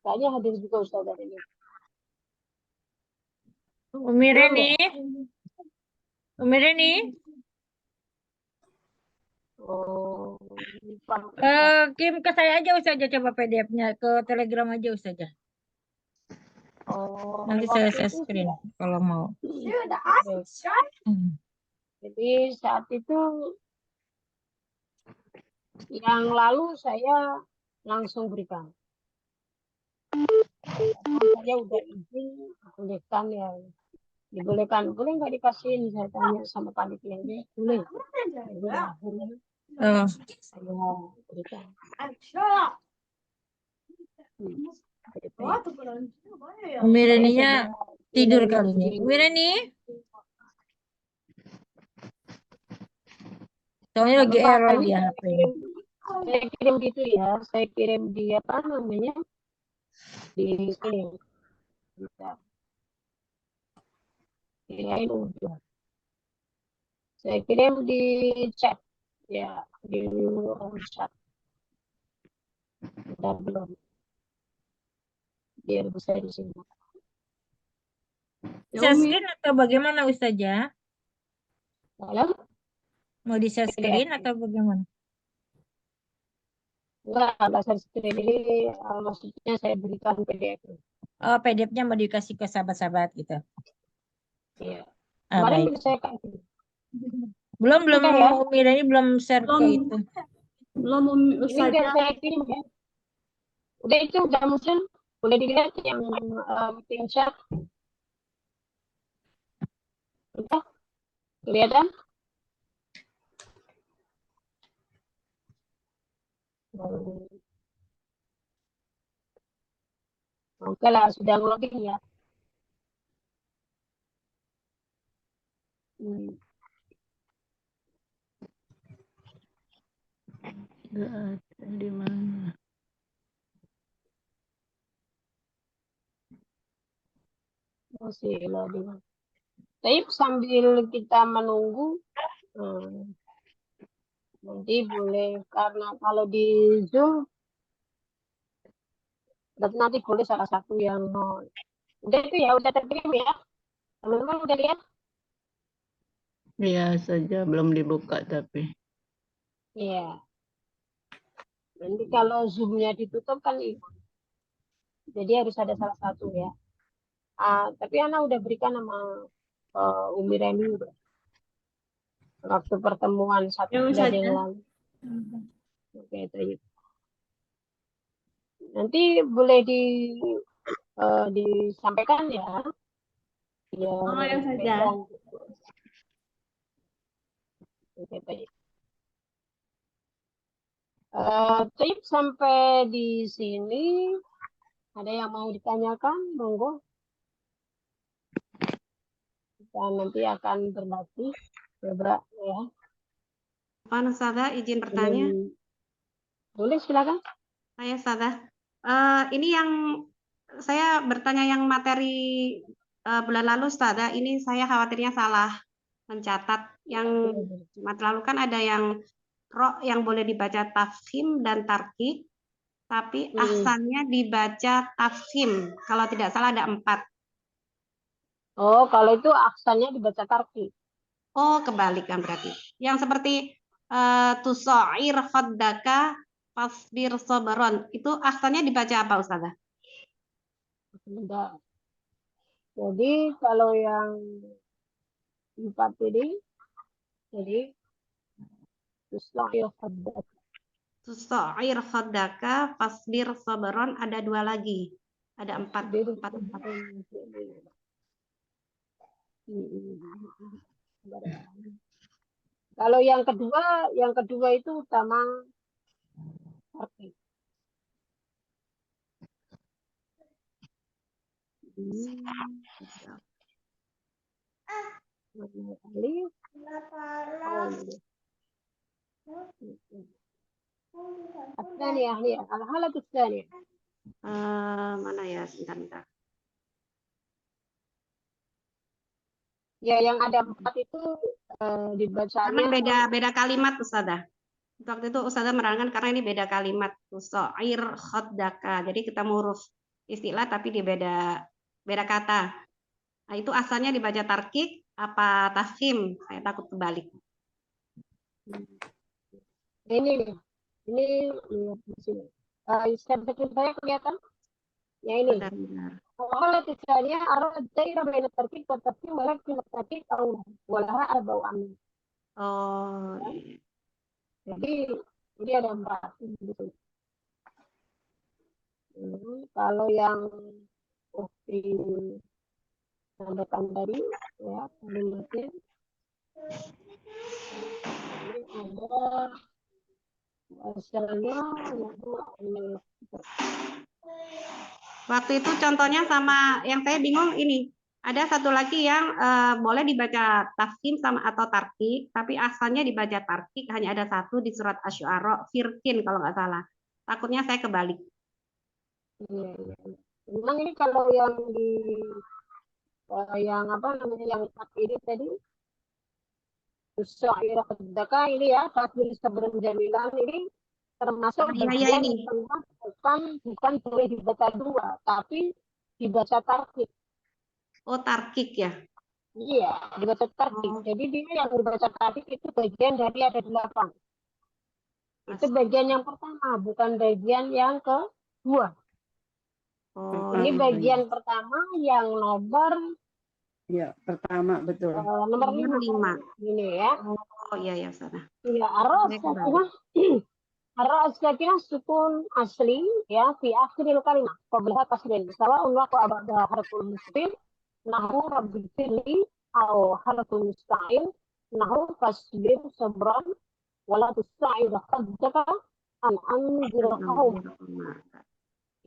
Kayaknya hadir juga Ustazah Reni. Umi Reni, Umi Reni, Oh, lupa. kirim ke saya aja Ustazah, coba PDF-nya ke Telegram aja Ustazah. Oh, Nanti saya share screen kalau mau. Jadi saat itu yang lalu saya langsung berikan. Saya udah izin, bolehkan ya, dibolehkan, boleh nggak dikasihin? Saya tanya sama panitianya, boleh. Jadi akhirnya saya berikan. Umi Reninya tidur kali ini. Umi Reni, soalnya lagi error dia HP. Saya kirim gitu ya, saya kirim di apa namanya, di sini. Kirain udah. Saya kirim di chat, ya, di chat. Udah belum? Biar bisa di sini. Share screen atau bagaimana Ustazah? Halo? Mau di share screen atau bagaimana? Enggak share screen, ini maksudnya saya berikan PDF. Oh, PDF-nya mau dikasih ke sahabat-sahabat gitu. Iya. Ah, Kemarin baik. udah saya kasih. Belum Udah ya? Umi Reni belum share ke itu. Belum Ini udah Ustazah. saya kirim ya. Udah itu udah muncul. Boleh dilihat yang meeting chat. Udah? Kelihatan? Oke lah, sudah login ya. Nggak ada di mana. Masih loading. Tapi sambil kita menunggu, nanti boleh, karena kalau di Zoom, nanti boleh salah satu yang mau. Udah itu ya, udah terkirim ya. Teman-teman udah lihat? Iya saja, belum dibuka tapi. Iya. Nanti kalau Zoom-nya ditutup kan hilang. Jadi harus ada salah satu ya. Tapi Ana udah berikan nama Umi Reni udah. Waktu pertemuan satu bulan yang lalu. Oke, itu. Nanti boleh disampaikan ya. Ya, Oh ya saja. Oke, baik. Baik, sampai di sini ada yang mau ditanyakan, monggo. Kita nanti akan berlatih beberapa ya. Pak Ustazah, izin bertanya. Boleh silakan. Saya Ustazah. Ini yang saya bertanya yang materi bulan lalu Ustazah, ini saya khawatirnya salah mencatat. Yang Jumat lalu kan ada yang yang boleh dibaca tafhim dan tarkik, tapi ahsannya dibaca tafhim. Kalau tidak salah ada 4. Oh, kalau itu aksannya dibaca tarkik. Oh, kebalikan berarti. Yang seperti tusair khaddaka fasbir sabron. Itu aksannya dibaca apa Ustazah? Sebentar. Jadi kalau yang 4 ini, jadi tusair khaddaka. Tusair khaddaka fasbir sabron, ada 2 lagi. Ada 4. Kalau yang kedua itu utama tarkik. الثانية هي الحالة الثانية. Mana ya, sebentar. Ya, yang ada 4 itu dibacanya karena beda kalimat Ustazah. Waktu itu Ustazah menerangkan karena ini beda kalimat. Tusair khaddaka. Jadi kita huruf istilah tapi di beda kata. Nah, itu asalnya dibaca tarkik apa tafhim? Saya takut kebalik. Ini lihat di sini. Saya kelihatan? Ya ini. Benar. Kalau misalnya arah daerah baina tarkik wa tafhim walakin tarkik au walaha arba'u amin. Oh. Jadi ini ada 4 gitu. Kalau yang tambahkan tadi ya kalimatnya ini ada asalnya Waktu itu contohnya sama yang saya bingung ini. Ada satu lagi yang boleh dibaca tafhim sama atau tarkik, tapi asalnya dibaca tarkik hanya ada 1 di surat Asy-Syu'ara, Firkin kalau nggak salah. Takutnya saya kebalik. Iya. Memang ini kalau yang yang apa namanya yang 4 ini tadi Tusair khaddaka ini ya fasbir sabran jamilan ini termasuk bagian ini. bukan boleh dibaca 2 tapi dibaca tarkik. Oh, tarkik ya? Iya, dibaca tarkik. Jadi dia yang dibaca tarkik itu bagian dari ada 8. Itu bagian yang pertama, bukan bagian yang kedua. Oh, ini bagian pertama yang nomor ya, pertama betul. Nomor 5. Ini ya. Oh iya ya, sana. Iya, arroz sakinah sukun asli ya fi akhiril kalimat qabla tasdil sawa'un waqa ba'da harful muslim nahu rabbil firli atau harful musta'il nahu fasbir sabran wala tusa'id khaddaka an anzir qaum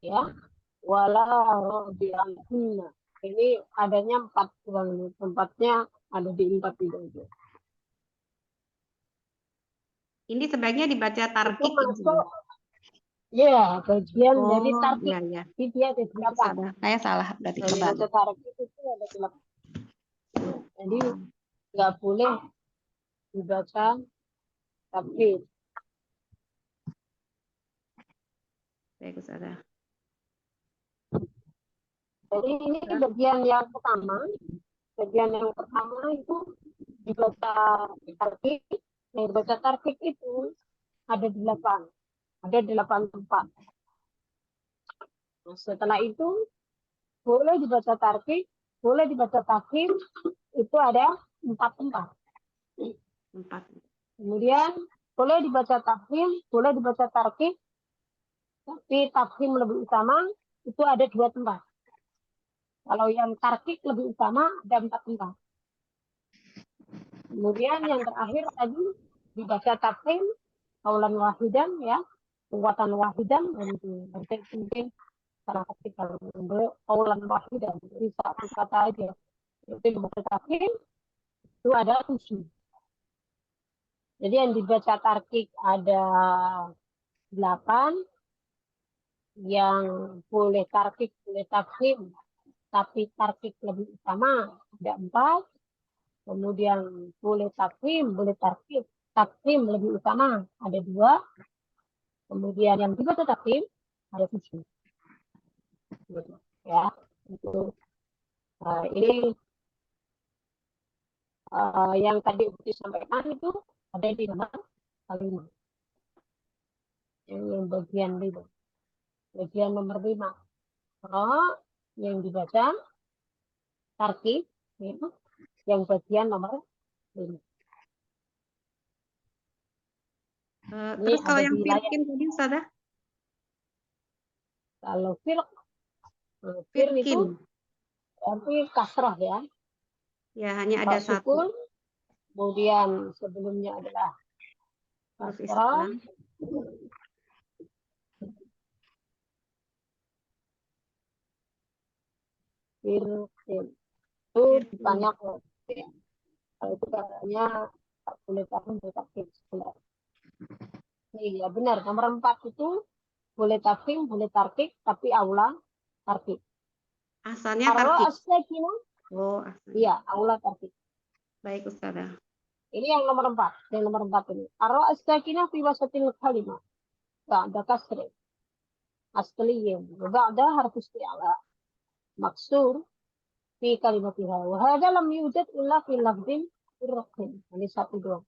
ya wala radiyallahu. Ini adanya 4 tempatnya ada di 4 itu. Ini sebaiknya dibaca tarkik. Ya, bagian dari tarkik. Iya, iya. Jadi dia ada 8. Saya salah berarti kebalik. Baca tarkik itu ada 8. Jadi nggak boleh dibaca tarkik. Baik, Ustazah. Jadi ini bagian yang pertama. Bagian yang pertama itu dibaca tarkik. Nah, dibaca tarkik itu ada 8. Ada 8 tempat. Nah, setelah itu boleh dibaca tarkik, boleh dibaca tafhim, itu ada 4 tempat. 4. Kemudian boleh dibaca tafhim, boleh dibaca tarkik, tapi tafhim lebih utama itu ada 2 tempat. Kalau yang tarkik lebih utama ada 4 tempat. Kemudian yang terakhir tadi dibaca tafkhim qaulan wahidan ya, kekuatan wahidan, dan itu mungkin karena ketika qaulan wahidan jadi satu kata aja. Itu dibaca tafkhim itu ada 7. Jadi yang dibaca tarkik ada 8, yang boleh tarkik boleh tafkhim tapi tarkik lebih utama ada 4. Kemudian boleh tafkhim boleh tafkhim lebih utama ada 2. Kemudian yang dibaca tafkhim ada 7. Ya, itu ini yang tadi disampaikan itu ada di nomor 5. Yang bagian 5. Bagian nomor 5. Kalau yang dibaca tarkib itu yang bagian nomor 5. Terus kalau yang firkin tadi Ustazah? Kalau fir itu berarti kasrah ya. Ya, hanya ada sukun, 1. kemudian sebelumnya adalah Huruf kasrah. istiqlal. Firkin. Itu banyak. Kalau itu katanya boleh tafkhim boleh tarkib. Iya benar, nomor 4 itu boleh tafkhim boleh tarkib tapi aula tarkib. Asalnya tarkib. Oh, asalnya. Iya, aula tarkib. Baik Ustazah. Ini yang nomor 4. Yang nomor 4 ini. Ar-ra as-sakinah fi wasatil kalimah. Ba'da kasri. Asliyin. Ba'da harf isti'la. Maksur fi kalimatiha. Wa hadha lam yujad illa fi lafdin firqin. Ini 1 doang.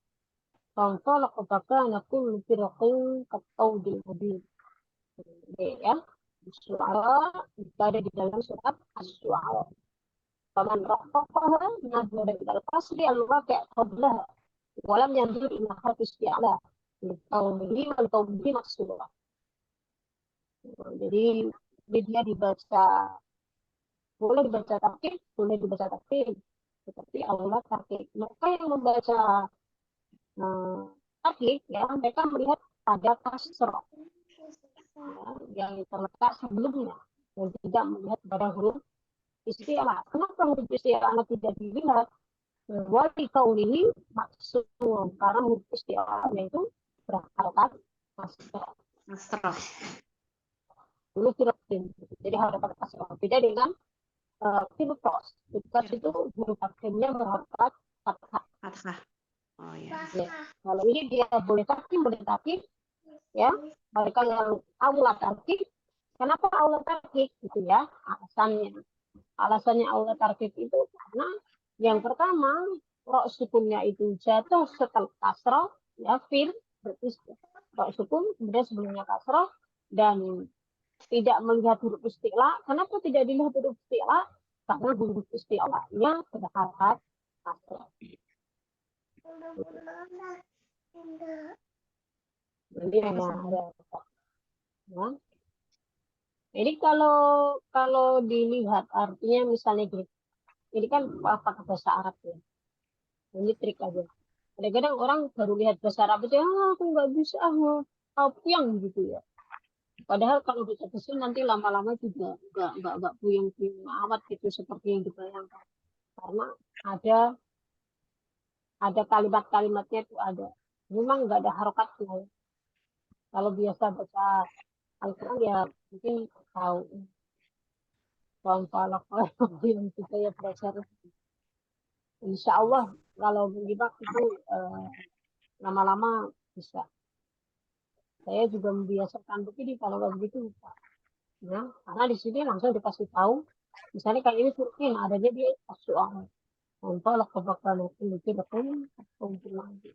Fanfalaq fakana kullu firqin kattawdil mubin. Ya. Syu'ara itu ada di dalam surat Asy-Syu'ara. Faman raqqaqaha nazara ila al-qasri al-waqi' qablaha walam yanzur ila harf isti'la liqaumihi wal qaumihi maksura. Jadi dia dibaca boleh dibaca tarkib, boleh dibaca tarkib, tetapi aula tarkib. Mereka yang membaca tarkib ya mereka melihat ada kasrah yang terletak sebelumnya dan tidak melihat pada huruf isti'la. Kenapa huruf isti'la tidak dilihat? Wali kaulihi maksud karena huruf isti'la itu berharokat kasrah. Dulu firqin, jadi harokat kasrah. Beda dengan firqos. Firqos itu huruf akhirnya berharokat fathah. Oh ya. Kalau ini dia boleh tarkib, boleh tarkib. Ya, mereka yang aula tarkib. Kenapa aula tarkib? Gitu ya, alasannya aula tarkib itu karena yang pertama ra sukunnya itu jatuh setelah kasrah ya fil berarti ra sukun kemudian sebelumnya kasrah dan tidak melihat huruf isti'la. Kenapa tidak dilihat huruf isti'la? Karena huruf isti'la-nya pada harokat kasrah. Jadi hanya ada ya. Jadi kalau dilihat artinya misalnya gini, ini kan pakai bahasa Arab ya. Ini trik aja. Kadang-kadang orang baru lihat bahasa Arab aja, aku nggak bisa puyeng gitu ya. Padahal kalau diterusin nanti lama-lama juga nggak puyeng amat gitu seperti yang dibayangkan. Karena ada kalimat-kalimatnya itu ada. Memang nggak ada harokatnya. Kalau biasa baca Al-Quran ya mungkin tahu. Falak yang kita ya belajar. Insya Allah kalau menyimak itu lama-lama bisa. Saya juga membiasakan begini kalau nggak begitu lupa. Ya, karena di sini langsung dikasih tahu. Misalnya kayak ini Turkin adanya dia soal. Falak kebakaran itu tidak lagi.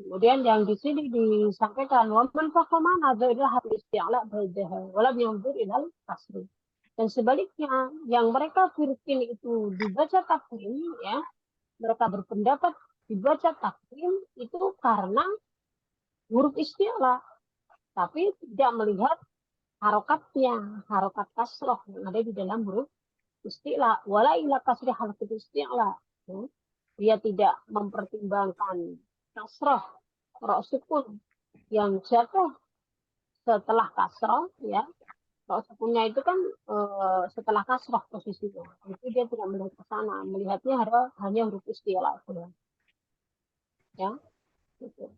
Kemudian yang di sini disampaikan waman fakoman adalah harus isti'la ba'daha walam yanzur ilal kasri. Dan sebaliknya yang mereka firqin itu dibaca tafkhim ya, mereka berpendapat dibaca tafkhim itu karena huruf isti'la tapi tidak melihat harokatnya, harokat kasroh yang ada di dalam huruf isti'la wala ila kasri harfi isti'la. Dia tidak mempertimbangkan kasrah ra' sukun yang jatuh setelah kasrah, ya. Ra' sukunnya itu kan setelah kasrah posisinya. Itu dia tidak melihat ke sana, melihatnya hanya huruf isti'la saja. Ya. Gitu.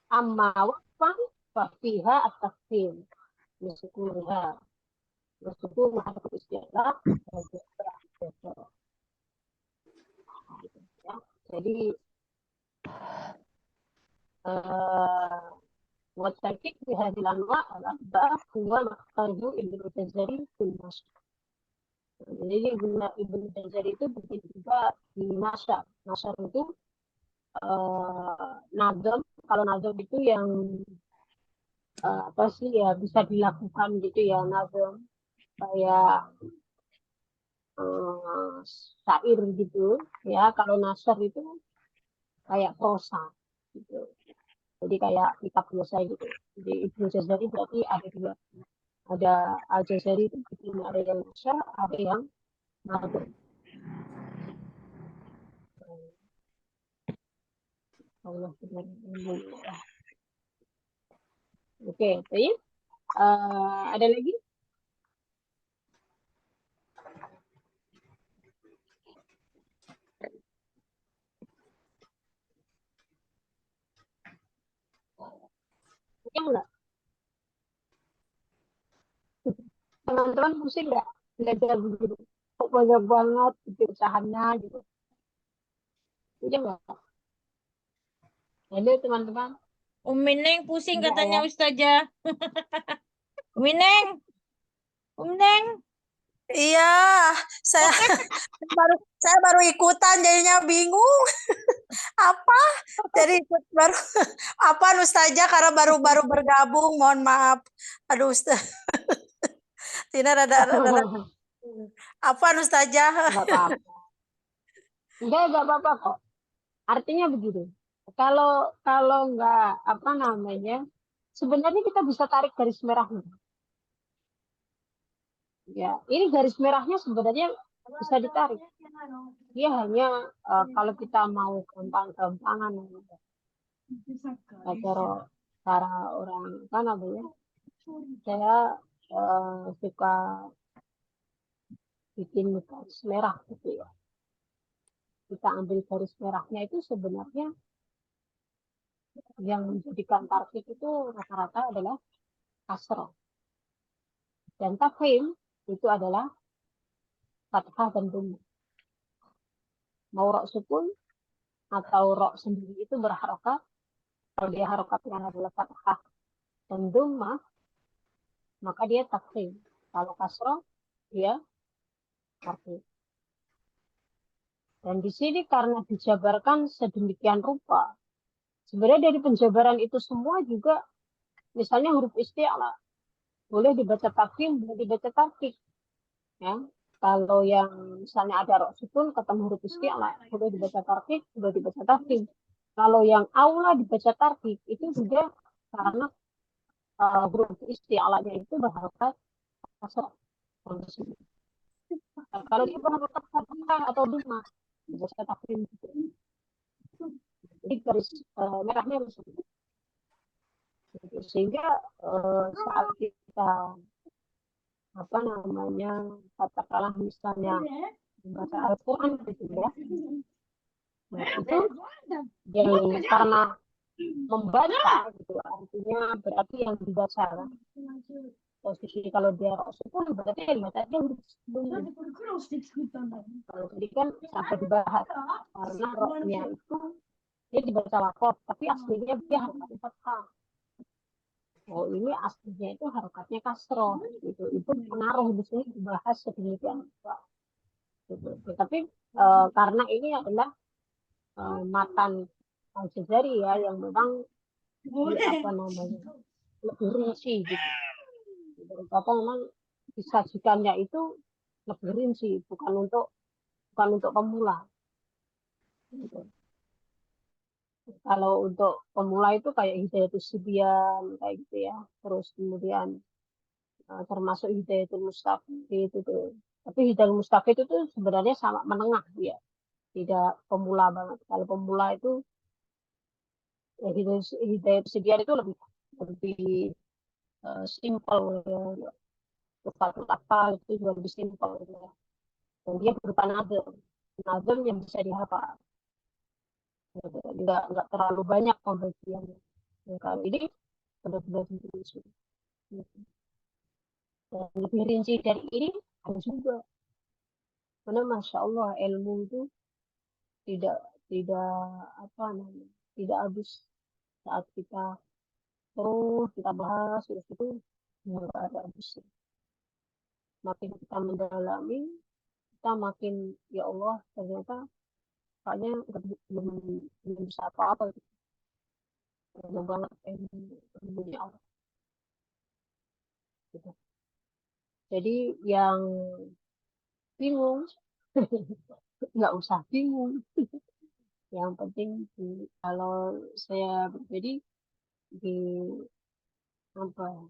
Amma waqfan fa fiha at-tafkhim lisukuniha. Lisukun harf isti'la ya. Jadi والتركيب في هذه الأنواع الأربعة هو مخرج ابن الجزري في النشر. Jadi Ibnu Jazari itu bikin juga di Nasr. Nasr itu nazam. Kalau nazam itu yang apa sih ya bisa dilakukan gitu ya, nazam kayak syair gitu ya. Kalau nasr itu kayak prosa gitu. Jadi kayak kitab biasa gitu. Jadi Ibnu Jazari berarti ada dua. Ada Al-Jazari itu bikin ada yang nasr, ada yang nazam. Allah benar. Oke, baik. Ada lagi? Yang enggak? Teman-teman pusing nggak belajar begitu? Kok banyak banget gitu usahanya gitu. Pusing nggak? Halo teman-teman. Umi Neng pusing Enggak katanya ya? Ustazah. Umi Neng, Umi Neng. Iya, saya baru ikutan jadinya bingung. Apa? Jadi ikut baru apa Ustazah karena baru bergabung, mohon maaf. Aduh Ustaz. Tina rada apa Ustazah? Enggak apa-apa. Enggak apa-apa kok. Artinya begini. Kalau enggak apa namanya? Sebenarnya kita bisa tarik garis merahnya. Ya, ini garis merahnya sebenarnya bisa ditarik. Dia hanya kalau kita mau gampang-gampangan cara orang apa namanya? Saya suka bikin garis merah gitu ya. Kita ambil garis merahnya itu sebenarnya yang menjadikan tarkib itu rata-rata adalah kasroh. Dan tafhim itu adalah fathah dan dhamma. Mau rok sukun atau rok sendiri itu berharokat. Kalau dia harokatnya adalah fathah dan dhamma, maka dia tafhim. Kalau kasroh, dia tarkib. Dan di sini karena dijabarkan sedemikian rupa, sebenarnya dari penjabaran itu semua juga, misalnya huruf isti'la, boleh dibaca tafhim, boleh dibaca tarkib. Ya. Kalau yang misalnya ada rok sukun ketemu huruf isti'la, boleh dibaca tarkib, boleh dibaca tafhim. Kalau yang aula dibaca tarkib itu juga karena huruf isti'lanya itu berharokat kasroh. Kalau dia berharokat fathah atau dhamma, dibaca tafhim. Jadi garis merahnya harus sehingga saat kita apa namanya katakanlah misalnya membaca Al-Quran gitu ya, nah itu yang karena membaca gitu artinya berarti yang dibaca kan? Posisi kalau dia sukun berarti yang baca dia huruf sebelumnya. Kalau tadi kan sampai dibahas karena roknya itu dia dibaca wakof tapi aslinya dia harokatnya fathah. Oh ini aslinya itu harokatnya kasroh gitu. Itu pengaruh di sini dibahas sedemikian gitu. Tapi karena ini adalah matan Al-Jazari ya yang memang apa namanya lebih rinci gitu. Apa memang disajikannya itu lebih rinci bukan untuk pemula. Gitu. Kalau untuk pemula itu kayak Hidayatus Sibyan kayak gitu ya. Terus kemudian termasuk hidayatul mustafid itu tuh. Tapi hidayatul mustafid itu tuh sebenarnya sama menengah ya, tidak pemula banget. Kalau pemula itu ya, hidayat sebiar itu lebih simpel ya. Satu apa itu juga lebih simpel gitu ya. Dan dia berupa nazar yang bisa dihafal. Gitu. Nggak terlalu banyak pembagiannya. Ya, kalau ini benar-benar rinci. Gitu. Dan lebih rinci dari ini ada juga. Karena masya Allah ilmu itu tidak apa namanya, tidak habis saat kita terus kita bahas terus itu nggak ada habisnya. Makin kita mendalami, kita makin ya Allah ternyata kayaknya belum bisa apa-apa gitu. Banyak banget ilmunya Allah. Gitu. Jadi yang bingung nggak usah bingung. Yang penting kalau saya pribadi di apa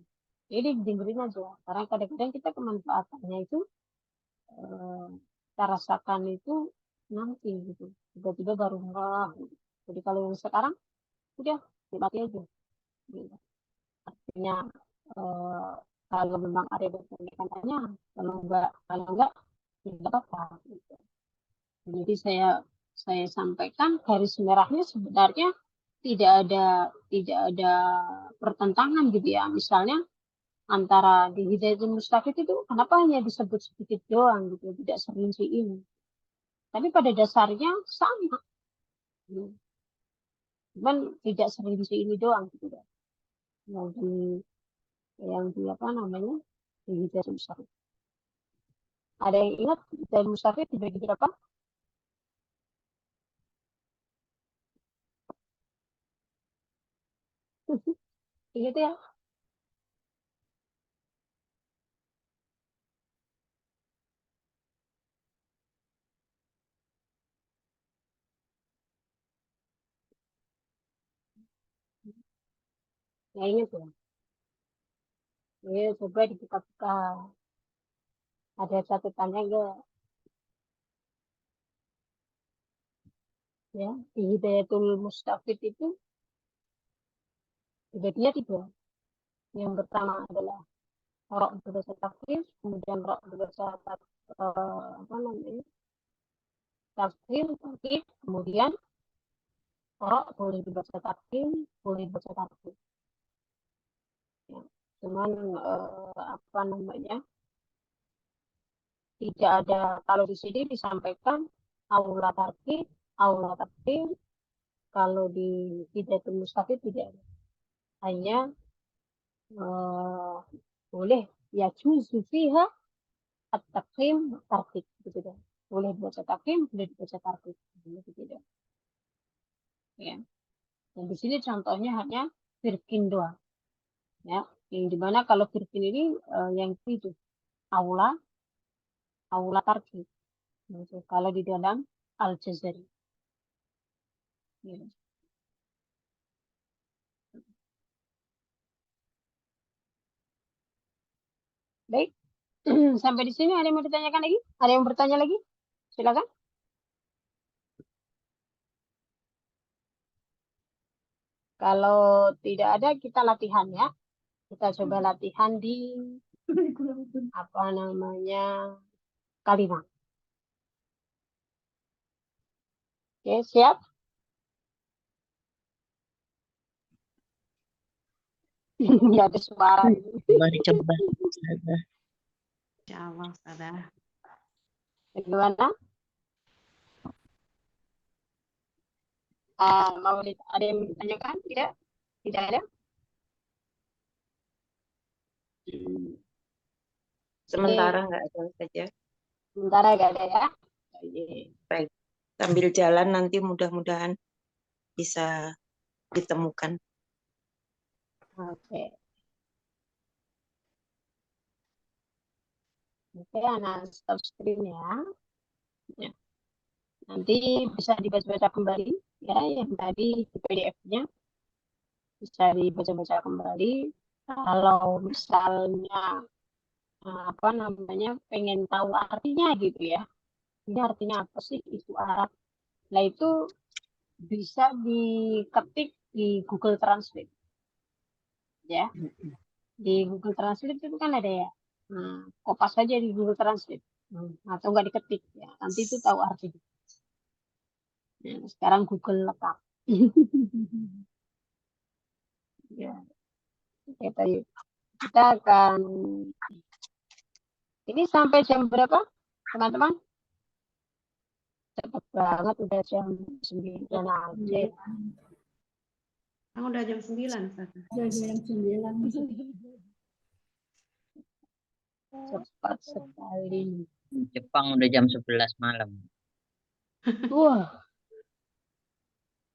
jadi dengerin aja karena kadang-kadang kita kemanfaatannya itu kita rasakan itu nanti gitu tiba-tiba baru enggak gitu. Jadi kalau yang sekarang udah nikmati aja gitu. Artinya kalau memang ada bertanya kalau enggak tidak apa gitu. Jadi saya sampaikan garis merahnya sebenarnya tidak ada pertentangan gitu ya. Misalnya antara di hidayatul mustafid itu kenapa hanya disebut sedikit doang gitu, tidak serinci ini. Tapi pada dasarnya sama. Cuman tidak serinci ini doang gitu ya. Yang di apa namanya? Di hidayatul mustafid. Ada yang ingat hidayatul mustafid dibagi berapa? Ingat ya? Ya ingat ya. Ya coba dibuka-buka. Ada catatannya enggak? Ya, di hidayatul mustafid itu dibaginya 3. Yang pertama adalah rok berbahasa takfir, kemudian rok berbahasa apa namanya? Takfir, kemudian rok boleh dibaca takfir, boleh dibaca takfir. Ya. Cuman apa namanya? Tidak ada kalau di sini disampaikan aula takfir, kalau di hidayatul mustafid tidak ada. Hanya boleh ya juzu fiha at-taqim tartib gitu kan. Boleh dibaca taqim, boleh dibaca tartib gitu tidak. Ya. Dan di sini contohnya hanya firqin doang. Ya, yang dimana kalau firqin ini yang itu aula tartib. Gitu. Kalau di dalam Al-Jazari. Ya. Baik. Sampai di sini ada yang mau ditanyakan lagi? Ada yang bertanya lagi? Silakan. Kalau tidak ada, kita latihan ya. Kita coba latihan di apa namanya kalimat. Oke, siap? Ya ada suara. Mari coba. Insyaallah, Ustazah. Bagaimana? Mau ada yang ditanyakan? Tidak? Tidak ada? Sementara nggak ada saja. Sementara nggak ada ya? Baik. Sambil jalan nanti mudah-mudahan bisa ditemukan. Oke. Oke, anak stop screen ya. Ya. Nanti bisa dibaca-baca kembali ya yang tadi di PDF-nya. Bisa dibaca-baca kembali. Kalau misalnya apa namanya, pengen tahu artinya gitu ya. Ini artinya apa sih itu Arab? Nah itu bisa diketik di Google Translate ya. Di Google Translate itu kan ada ya. Kopas saja di Google Translate. Atau nggak diketik ya. Nanti itu tahu artinya. Nah, sekarang Google lengkap. Ya, kita akan ini sampai jam berapa, teman-teman? Cepet banget udah jam 9 aja. Udah jam 9, Ustaz. Udah jam 9. Cepat sekali. Jepang udah jam 11 malam. Wah.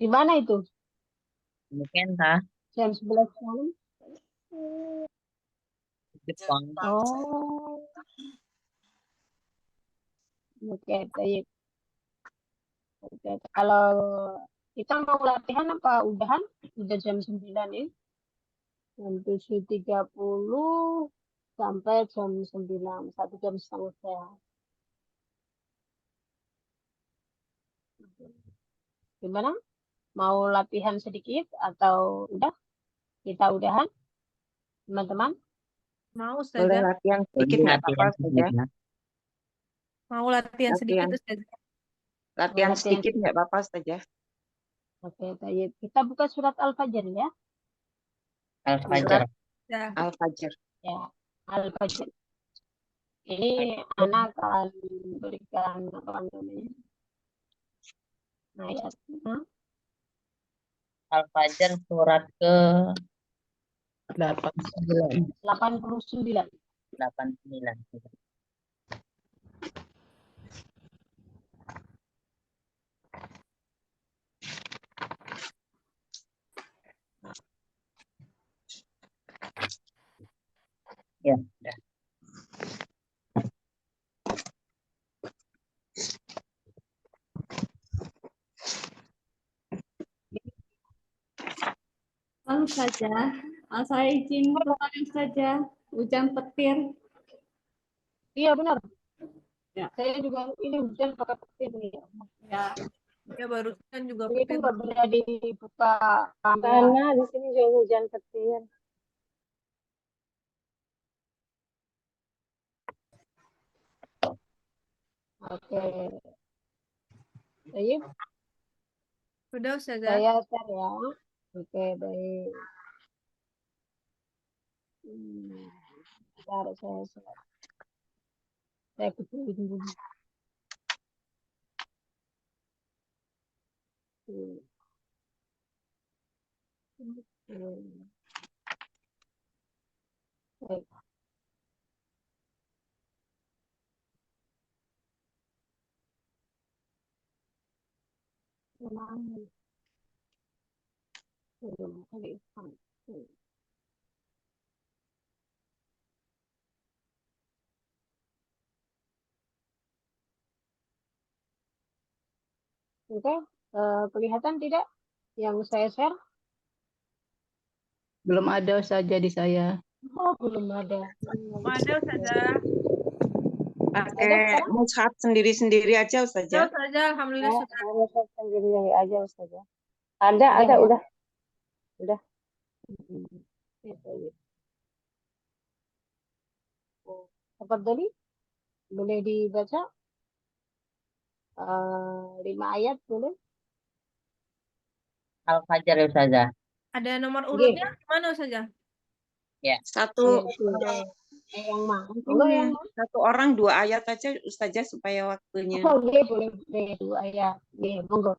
Di mana itu? Mungkin tah Jam 11 malam? Jepang. Oh. Oke, baik. Oke, kalau kita mau latihan apa udahan? Udah jam 9 ini. Jam 7.30 sampai jam 9. 1 jam setengah ya. Gimana? Mau latihan sedikit atau udah? Kita udahan, teman-teman? Mau Boleh Ustazah. latihan sedikit Boleh nggak apa-apa latihan Ustazah? sedikit. Mau latihan sedikit Latihan, Ustazah. latihan Latihan sedikit nggak apa-apa Ustazah? Oke, baik. Kita buka surat Al-Fajr ya. Al-Fajr. Ya. Al-Fajr. Ya, Al-Fajr. Ini anak akan berikan apa namanya? Ayatnya. Al-Fajr surat ke 89. 89. 89. Ya, udah. Lalu saja, saya izin bertanya saja, hujan petir. Iya benar. Ya. Saya juga ini hujan pakai petir nih. Ya, Ya barusan juga Ini petir. tuh nggak berani dibuka kamera. Karena di sini juga hujan petir. Oke. Baik, Sudah Ustazah. saya share ya. Oke, baik. Bentar, saya share. Saya kecilin dulu. Baik. Oke, kelihatan tidak yang saya share? Belum ada saja di saya. Oh, belum ada. Ada Ustazah. Pakai mushaf sendiri-sendiri aja Sudah Ustazah. Ustazah. Alhamdulillah Ya, sudah. saya share sendiri aja Ustaz ya. Ada, ya? udah. Udah. Tafadhali, boleh dibaca 5 ayat boleh? Al-Fajr ya Ustazah. Ada nomor urutnya gimana Ustazah? Ya. Satu Yang mana? ini, satu orang 2 ayat aja Ustazah supaya waktunya. Oh, boleh 2 ayat. Monggo.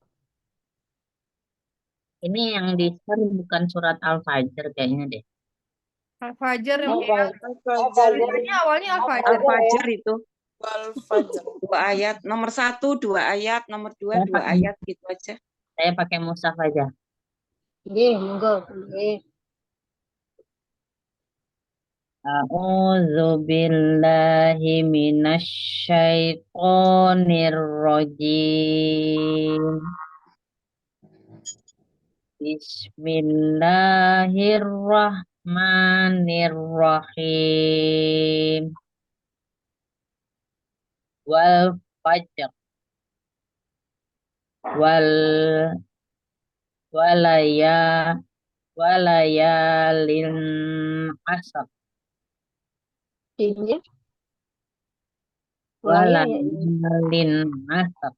Ini yang di-share bukan surat Al-Fajr kayaknya deh. Al-Fajr ya. Al-Fajr. Awalnya Al-Fajr. Al-Fajr itu Al-Fajr. 2 ayat. Nomor 1 2 ayat, nomor 2 2 ayat gitu aja. Saya pakai mushaf aja. Monggo. A'udzu billahi minasyaitonir rajim. Bismillahirrahmanirrahim. wal fajr, wal walaya walayalin asar, Ini Ulaya ya ini. walayalin asar.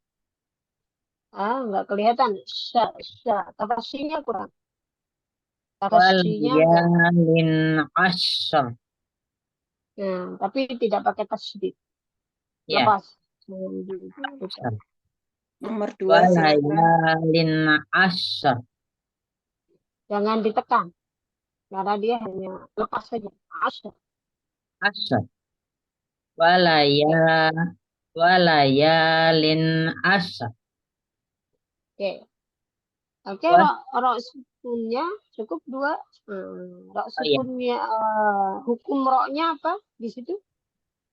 Nggak kelihatan. Tafasinya kurang. Tafasinya enggak. Walayalin asar. Tapi tidak pakai tasydid. Ya, Lepas. asar. Nomor 2 silakan. Walayalin asar. Jangan ditekan. Karena dia hanya lepas saja. Asar. Asar. Walayalin asar. Oke. Oke, Wah. rok sukunnya cukup 2. Rok Oh iya, sukunnya hukum roknya apa di situ?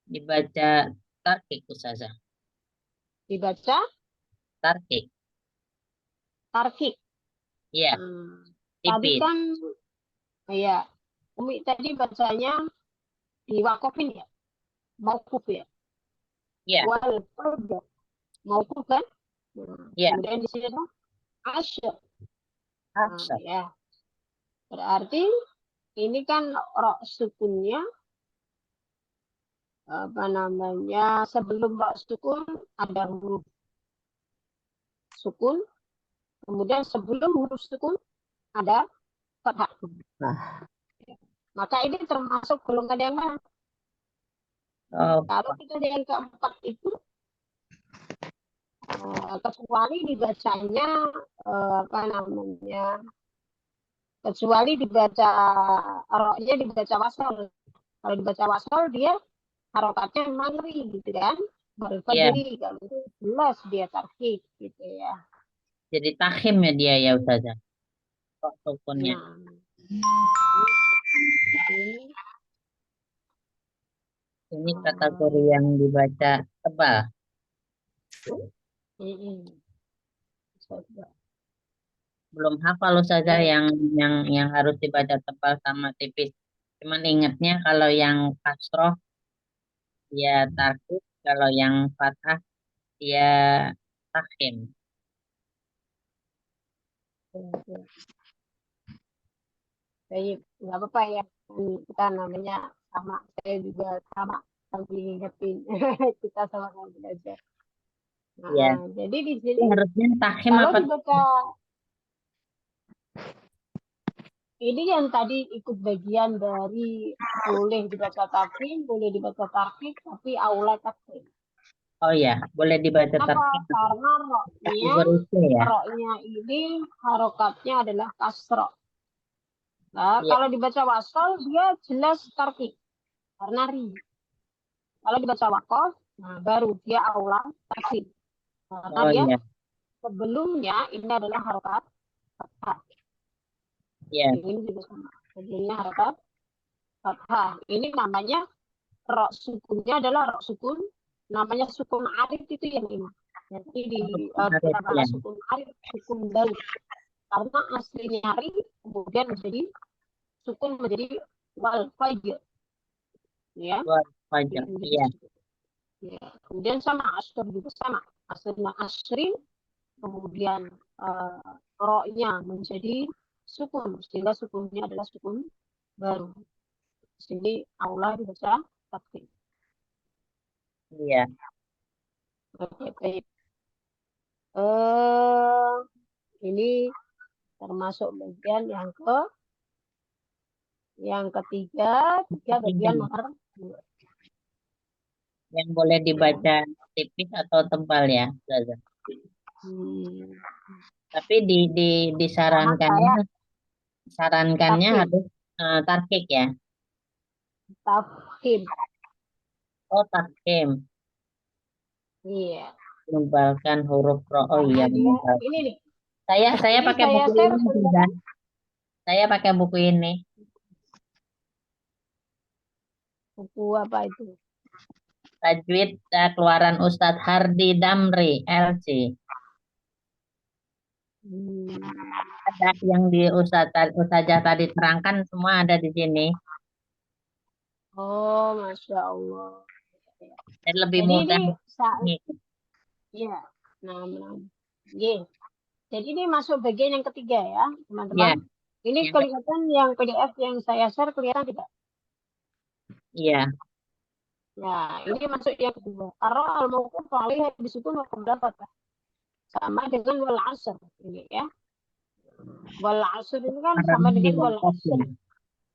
dibaca tarkik Ustazah. Dibaca Tarkik. tarkik. Iya, Tadi tipis. kan ya, Umi tadi bacanya diwakofin ya, maukuf ya. Iya, Wal fajr maukuf kan? iya, Kemudian di sini tuh asyr. asar. Ya, berarti ini kan rok sukunnya apa namanya, sebelum rok sukun ada huruf sukun, kemudian sebelum huruf sukun ada fathah. Maka ini termasuk golongan yang mana? Oh, Kalau kita yang keempat itu kecuali dibacanya apa namanya, kecuali dibaca roknya dibaca wasal. Kalau dibaca wasal dia harokatnya mangri gitu kan, iya. berfajri. Kalau itu jelas dia tarkib gitu ya. Jadi takhim ya dia ya Ustazah. Kok sukunnya. Nah, Ini kategori yang dibaca tebal. Belum hafal Ustazah yang harus dibaca tebal sama tipis. Cuman ingatnya kalau yang kasroh dia tarkib, kalau yang fathah dia takhim. Baik, nggak apa-apa ya. Kita namanya sama, saya juga sama sambil ingetin. Kita sama-sama belajar. Iya. Jadi di Itu sini harusnya takhim kalau apa? dibaca ini yang tadi ikut bagian dari boleh dibaca tafkhim, boleh dibaca tarkik, tapi aula tafkhim. Oh ya, boleh dibaca Kenapa? tarkib. Karena Kategori C ya. roknya ini harokatnya adalah kasro. Nah, Iya. kalau dibaca wasal dia jelas tarkik karena ri. Kalau dibaca wakof, nah baru dia aula tafkhim. Karena Oh dia iya. sebelumnya ini adalah harokat fathah. Iya. Ini juga sama. Sebelumnya harokat fathah. Ini namanya rok sukunnya adalah rok sukun. Namanya sukun arif itu yang ini. Jadi kita bahas sukun arif, sukun baru. Karena aslinya arif kemudian menjadi sukun menjadi wal fajr. Ya. Wal fajr. Iya. Ya. Kemudian sama asr juga sama. Asrnya asrin kemudian roknya menjadi sukun sehingga sukunnya adalah sukun baru. Sini aula dibaca takfir. Iya. Oke, baik. Ini termasuk bagian yang ketiga bagian nomor 2. Yang boleh dibaca tipis atau tebal ya, Ustazah. Tapi disarankannya harus tarkik ya. Tafkhim. Oh, takhim. Iya. Menebalkan huruf ro. Oh iya, Ini nih. Saya pakai buku ini sudah. Saya pakai buku ini. Buku apa itu? Tajwid keluaran Ustadz Hardi Damri LC. Ada yang di Ustazah tadi terangkan semua ada di sini. Oh, Masya Allah. Dan lebih Jadi mudah. ini saat Nih, ya, nah, Ye. Jadi ini masuk bagian yang ketiga ya, ya, teman-teman. Ini yang kelihatan yang PDF yang saya share kelihatan tidak? iya, Nah, ini masuk yang kedua. Karena al-mauquf alaihi habis itu mau berapa? Sama dengan wal asr ini ya. Wal asr ini kan sama karena dengan wal diwakaf asr. ya.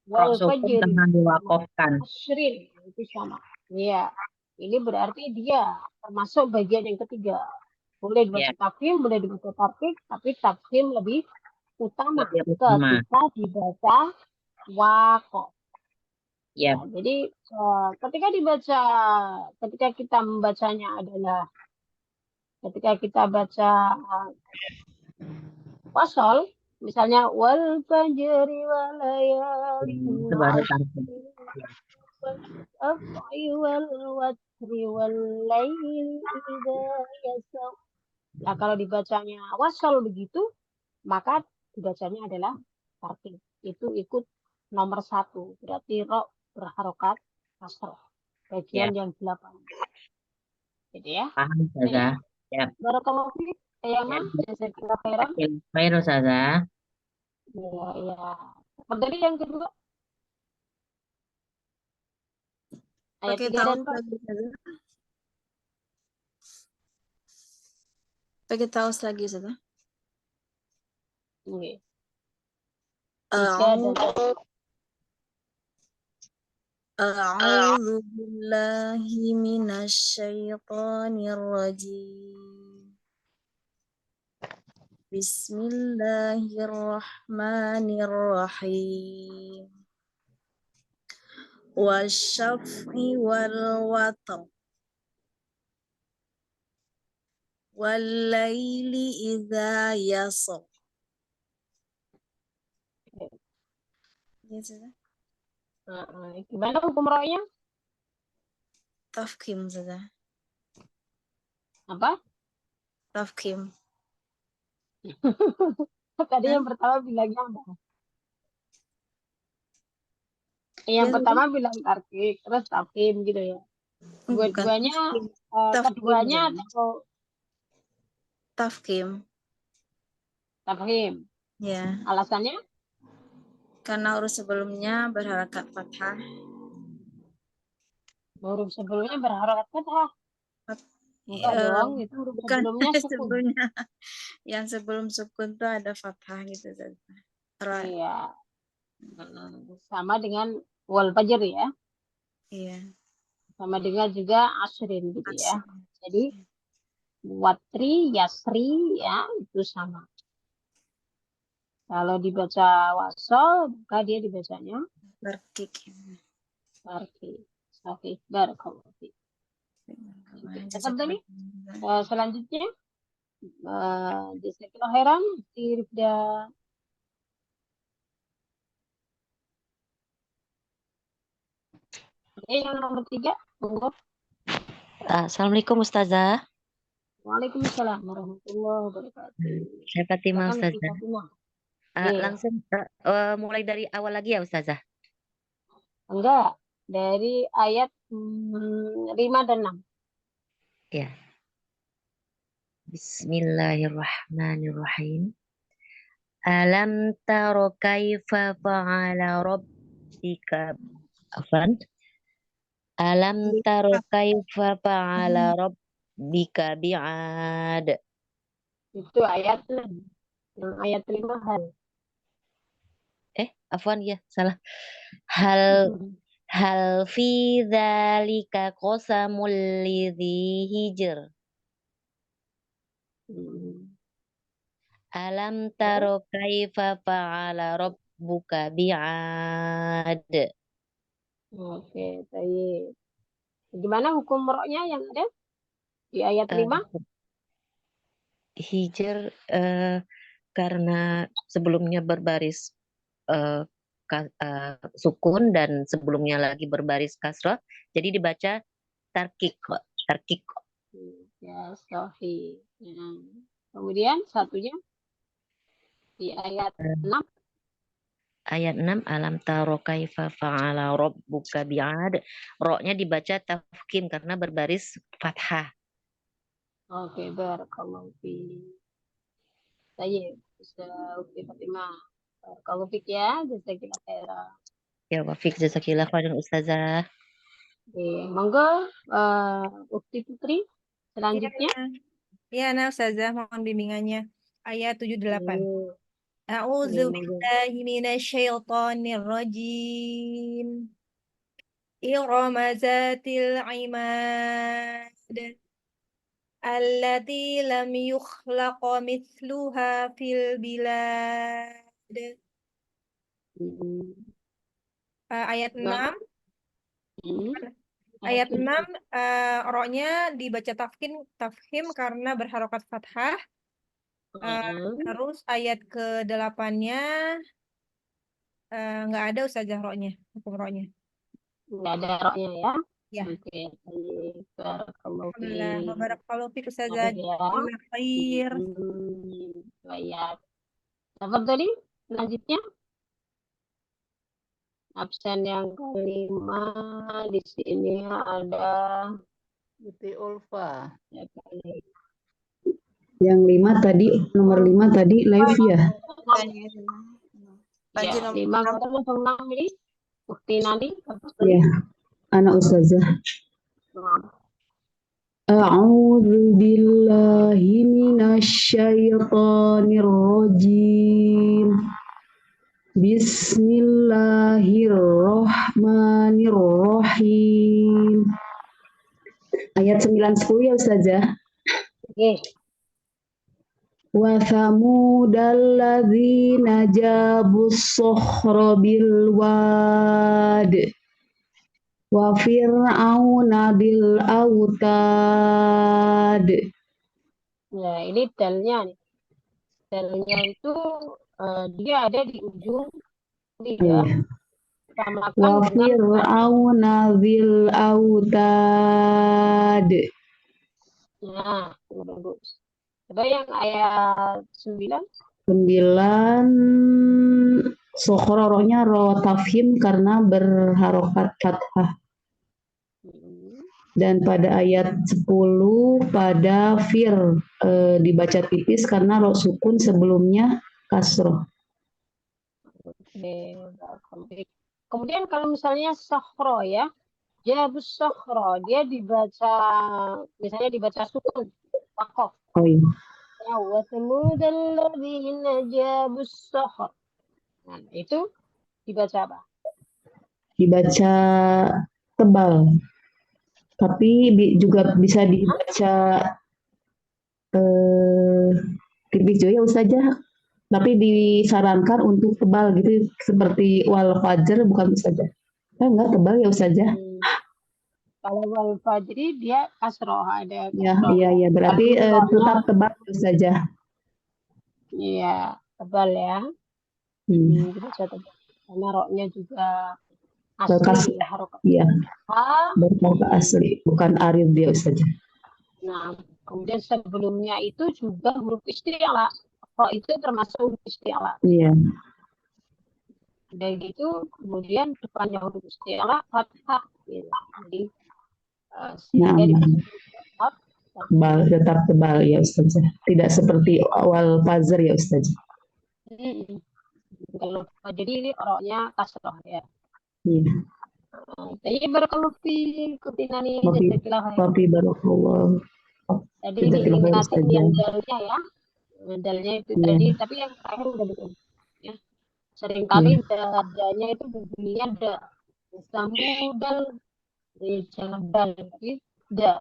Wal Rasulullah fajr. karena diwakafkan. Asrin itu sama. Iya. Ini berarti dia termasuk bagian yang ketiga. Boleh dibaca Ya, tafhim, boleh dibaca tarkik, tapi tafhim lebih utama lebih utama. ketika dibaca waqaf. Ya, Ya, jadi ketika kita membacanya adalah ketika kita baca wasol, misalnya wal fajri wa layalin itu baru ashr tarkib. wal af'i wal watri wal laili idza yasar. Nah, kalau dibacanya wasol begitu, maka dibacanya adalah tarkib. Itu ikut nomor 1. Berarti ro berharokat kasroh. Ya, Bagian yang 8. Gitu ya. paham saja. Ya, Barakallahu fiik. ya. Ayana, jazakallahu khairan. Baik, Ustazah. Ya, ya. Dari yang kedua, ayat Pakai 3 dan taus 4. lagi Ustazah. Pakai taus lagi Ustazah. Oke. 3 dan 4. أعوذ بالله من الشيطان الرجيم بسم الله الرحمن الرحيم والشفع والوتر والليل إذا يسر. Ya, sudah. Gimana hukum rohnya? Tafkhim sudah. Apa? Tafkhim. Tadi yang pertama bilangnya apa? Yang Ya, pertama bilang tarkik, terus tafhim gitu ya. bukan Dua-duanya, tafkhim keduanya sudah. atau Tafkhim. tafhim. Ya, Alasannya? karena huruf sebelumnya berharakat fathah. Huruf sebelumnya berharokat fathah. Enggak dong, itu huruf Bukan sebelumnya sukun. sebelumnya. Yang sebelum sukun tuh ada fathah gitu saja. Iya. Sama dengan wal fajr ya. Iya. Sama dengan juga asrin gitu ya. Asr. Jadi watri, yasri ya itu sama. Kalau dibaca wasol, maka dia dibacanya Tarkik. tarkik. Sahih. Barakallahu fiik. Tetap tadi. Selanjutnya, jazakallahu khairan. Tirda. Oke, yang nomor 3. Monggo. Assalamualaikum Ustazah. Waalaikumsalam warahmatullahi wabarakatuh. Saya Fatimah Silakan, Ustazah. Fatimah. Langsung mulai dari awal lagi ya Ustazah. Enggak, dari ayat 5 dan 6. Ya. Bismillahirrahmanirrahim. Alam taro kaifa fa'ala rabbika afan. Alam taro kaifa fa'ala rabbika bi'ad. Itu ayat 6. Yang ayat 5 hal. Afwan ya, salah. Hal fi dzalika qasamul lidzi hijr. Alam taro kaifa fa'ala rabbuka bi'ad. Oke, baik. Gimana hukum roknya yang ada di ayat 5? Hijr karena sebelumnya berbaris sukun dan sebelumnya lagi berbaris kasrah, jadi dibaca tarkik. Ya, sahih. Kemudian satunya di ayat 6. ayat 6 alam taro kaifa fa'ala rabbuka bi'ad. Ro-nya dibaca tafkhim karena berbaris fathah. Oke, barakallahu fi. Saya bisa Ukti Fatimah. Barakallahu fik ya, jazakillah khairan. Ya wafik jazakillah khairan Ustazah. Oke, monggo Ukti Putri selanjutnya. Ya, nah Ustazah mohon bimbingannya. Ayat 78. Hmm, A'udzu monggo. billahi minasyaitonir rajim. Irama zatil imad. Allati lam yukhlaq mithluha fil bilad. Ayat 6. Ayat 6 ro-nya dibaca tafkhim karena berharokat fathah. Terus ayat ke-8-nya nggak ada Ustazah ro-nya, hukum ro-nya. Nggak ada ro-nya ya? Ya. Oke, barakallahu Alhamdulillah. fik. Barakallahu fik Ustazah. Ya. Khair. Baik. Apa tadi? Selanjutnya absen yang kelima di sini ada Uti Ulfa. Yang 5 tadi, nomor 5 tadi live ya. Ya, 5 atau 6 ini bukti nanti. Ya, anak Ustazah. A'udzu billahi minasyaitonir rajim. Bismillahirrahmanirrahim. Ayat 9-10 ya Ustazah. Oke. Wa thamudal ladzina jabus sokhra bil wad. Wa fir'auna bil autad. Nah, ini dalnya nih. Dalnya itu dia ada di ujung lidah. Wa fir'auna bil autad. Nah, bagus. Coba yang ayat 9. 9 sokhoro-nya ro tafhim karena berharokat fathah. Dan pada ayat 10 pada fir dibaca tipis karena ro sukun sebelumnya kasroh. Oke, kemudian kalau misalnya sokhro ya, jabus sokhro dia dibaca misalnya dibaca sukun wakof. Oh iya. Wa thamudal ladzina jabus sokhro. Nah, itu dibaca apa? Dibaca tebal. Tapi juga bisa dibaca tipis juga ya Ustazah. Tapi disarankan untuk tebal gitu seperti wal fajr bukan Ustazah. Enggak tebal ya Ustazah. Kalau wal fajri dia kasroh ada. Ya, iya berarti tetap tebal Ustazah. Iya, tebal ya. Dibaca tebal. Karena roknya juga asli harokat. Iya. Berkata asli, bukan arid dia Ustazah. Nah, kemudian sebelumnya itu juga huruf isti'la. Ro itu termasuk huruf isti'la. Iya. Udah gitu, kemudian depannya huruf isti'la fathah. Gitu. Jadi, tebal, tetap tebal ya Ustazah. Tidak seperti awal fajr ya Ustazah. Kalau jadi ini roknya kasroh ya. Iya. Jadi barakallahu fi kutinani jazakillah barakallah. Tadi diingatin yang dalnya ya. Dalnya itu tadi, tapi yang terakhir udah betul. Ya. Seringkali dalnya itu bunyinya da. Samudal jangan dal, tapi da.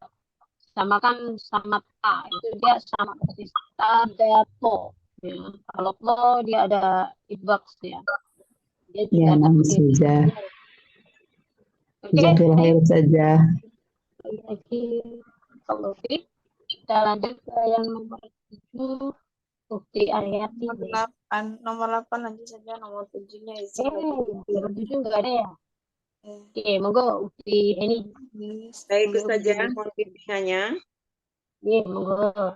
Sama kan sama ta, itu dia sama persis tadato. Ya. Kalau lo dia ada ibaks ya. Dia juga Ustazah. Jazakillah khair saja. Kalau kita lanjut ke yang nomor 7 bukti ayat nomor 8 lanjut saja, nomor 7-nya isi. Nomor 7 enggak ada ya? Oke, monggo bukti ini. Baik saja bimbingannya. Iya, monggo.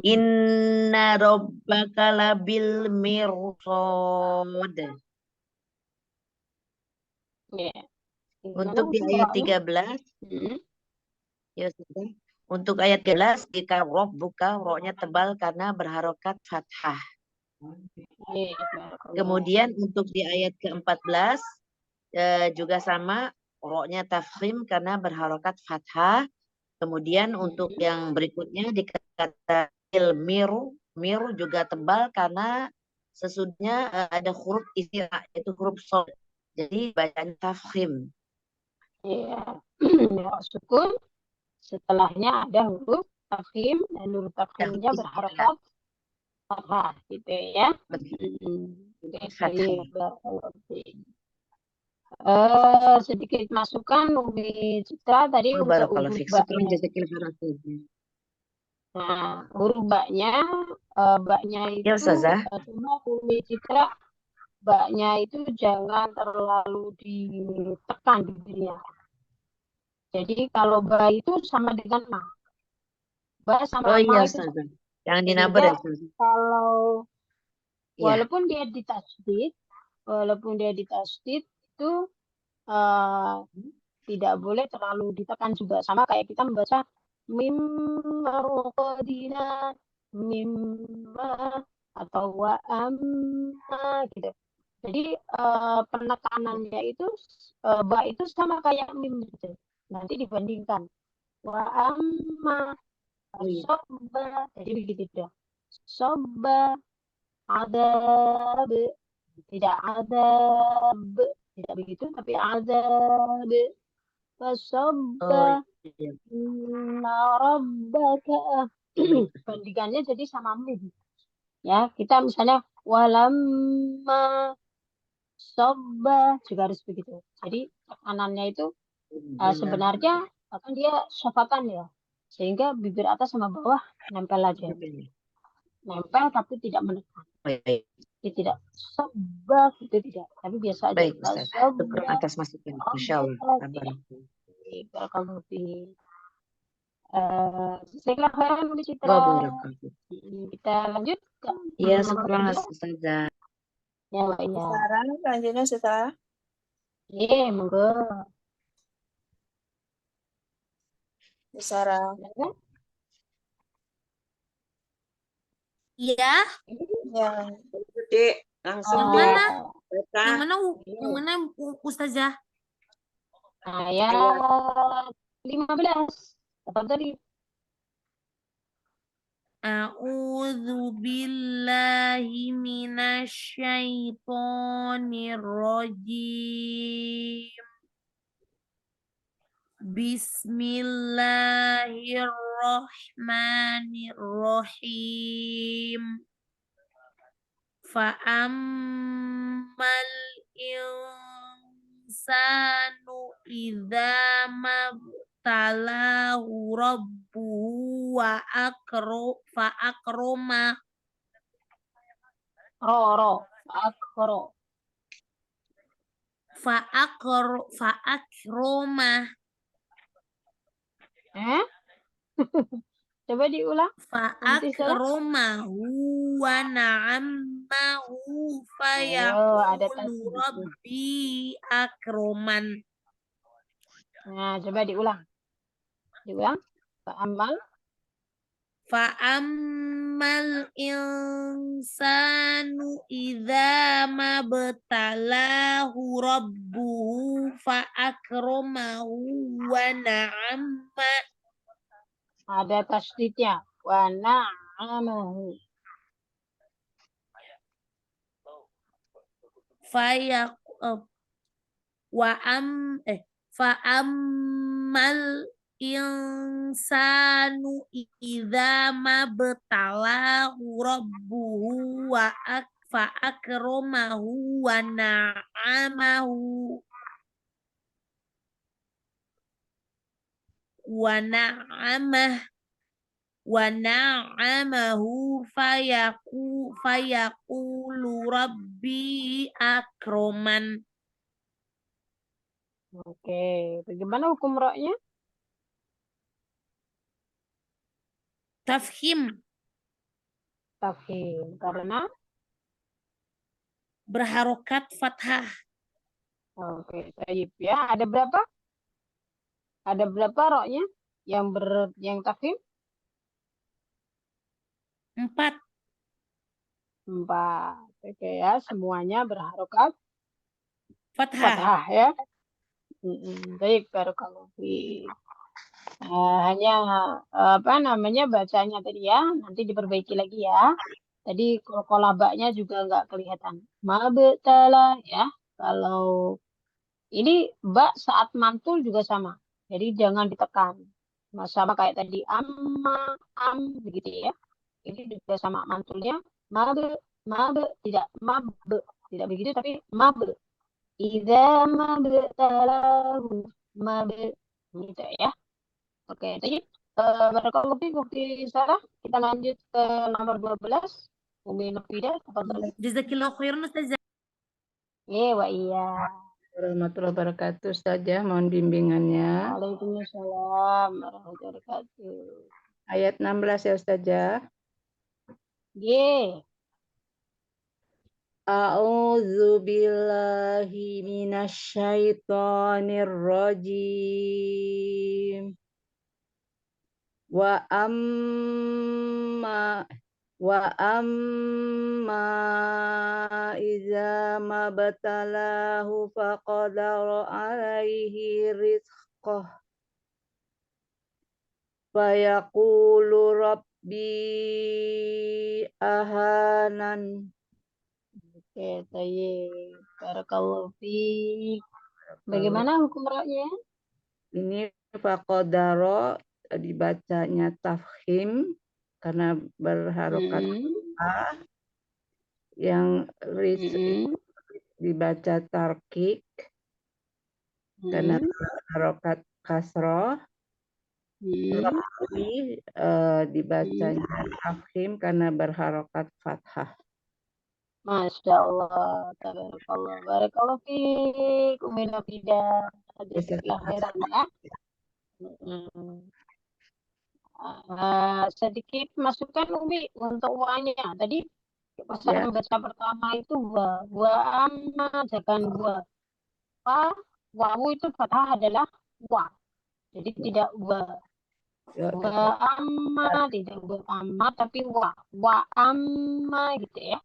Inna rabbaka labil mirsad. Ya. Gimana Untuk di hukum ayat roknya? 13, Hmm. ya sudah. Untuk ayat 13, jika rabbuka, roknya tebal karena berharokat fathah. Ya, barakallah. Kemudian untuk di ayat ke-14, juga sama, roknya tafkhim karena berharokat fathah. Kemudian untuk yang berikutnya dikata miru, miru juga tebal karena sesudahnya ada huruf istilah, yaitu huruf shad. Jadi bacanya tafkhim. Ya. Ya, sukun. Setelahnya ada huruf tafkhim dan huruf tafkhimnya berharokat fathah gitu ya. Oke, baik. Barakallahu fiik. Sedikit masukan Umi Citra tadi untuk Barakallahu huruf fiik. Syukran ba-nya. jazakillah khairan. Nah, huruf ba-nya, ba-nya Ya itu Ustazah. cuma Umi Citra, ba-nya itu jangan terlalu ditekan bibirnya. Jadi kalau ba itu sama dengan ma. Ba sama Oh iya ma itu sama. Ustazah. Jangan dinabar ya Sehingga Ustazah. kalau Iya. walaupun dia ditasdid itu tidak boleh terlalu ditekan juga, sama kayak kita membaca mim marqadina mimma atau wa amma gitu. Jadi penekanannya itu ba itu sama kayak mim gitu. Nanti dibandingkan wa amma Oh iya. sobba, jadi begitu dong. Sobba adab, tidak adab, tidak begitu, tapi adab. Oh Fasobba iya. inna rabbaka. Bandingannya jadi sama mim. Ya, kita misalnya walamma sobba juga harus begitu. Jadi tekanannya itu sebenarnya akan dia syafatan ya. Sehingga bibir atas sama bawah nempel aja. Nempel tapi tidak menekan. Baik. Dia tidak sobba itu tidak, tapi biasa aja. Baik Ustaz. Syukran atas masukan. Masya Allah. Barakallahu fiik. Jazakallahu khairan Umi Citra. Wabarakatuh. Kita lanjut ke Iya, nomor syukran 3. Ustazah. Ya, Mbak ya. Sekarang selanjutnya setelah Iya, monggo. Sarah. Iya. Yang Dek, langsung Yang Dek. mana? Baca. Yang mana Ustazah? Ayat 15. Apa tadi? A'udzu billahi minasyaitonir rajim. Bismillahirrahmanirrahim. Fa'ammal insanu idza mabtalahu rabbuhu wa fa'akroma. Fa'akroma. Coba diulang. Fa'akromahu wa na'ammahu fayaqulu rabbi akroman. Nah, coba diulang. Diulang. Fa'ammal insanu idza mabtalahu rabbuhu fa'akromahu wa na'amma. Ada tasdidnya. Wa na'amahu. Fa'ammal insanu idza mabtalahu rabbuhu wa fa'akromahu wa na'amahu. Wa na'amahu fayaqulu rabbi akroman. Oke, bagaimana hukum roknya? Tafhim. tafkhim karena berharokat fathah. oke, baik ya. Ada berapa? Ada berapa roknya yang tafkhim? 4. 4. Oke ya, semuanya berharokat Fathah. fathah ya. Baik, barakallahu fiik. Hanya apa namanya bacanya tadi ya, nanti diperbaiki lagi ya. Tadi kolabaknya juga nggak kelihatan. Mabtala ya. Kalau ini bak saat mantul juga sama. Jadi jangan ditekan. Sama kayak tadi amma, begitu ya. Ini juga sama mantulnya. Mabe, tidak mabe. Tidak begitu tapi mabe. Idza mabtalahu mabe. Gitu ya. Oke, tadi barakallahu fiik Ukti Sarah. Kita lanjut ke nomor 12. Umi Nafida, tafadhali. Jazakillahu khairan Ustazah. Wa iya. Warahmatullahi wabarakatuh, Ustazah. Mohon bimbingannya. Waalaikumsalam warahmatullahi wabarakatuh. Ayat 16 ya, Ustazah. A'udzu billahi minasyaitonir rajim. Wa amma iza mabtalahu faqadara alaihi rizqah fayaqulu rabbi ahanan. Oke, baik. Barakallahu fiik. Bagaimana hukum roknya? Ini faqadara dibacanya tafkhim karena berharokat fathah. Yang dibaca tarkik karena harokat kasroh. Rabbi dibacanya tafkhim karena berharokat fathah. Masya Allah, tabarakallah, barakallahu fiik, Umi Nafida, jazakallah khairan ya. Sedikit masukan Umi untuk wa-nya. Tadi pasangan baca pertama itu wa amma, jangan wa. Wawu itu fathah adalah wa. Jadi tidak wa. Wa amma, tidak wa amma, tapi wa. Wa amma gitu ya.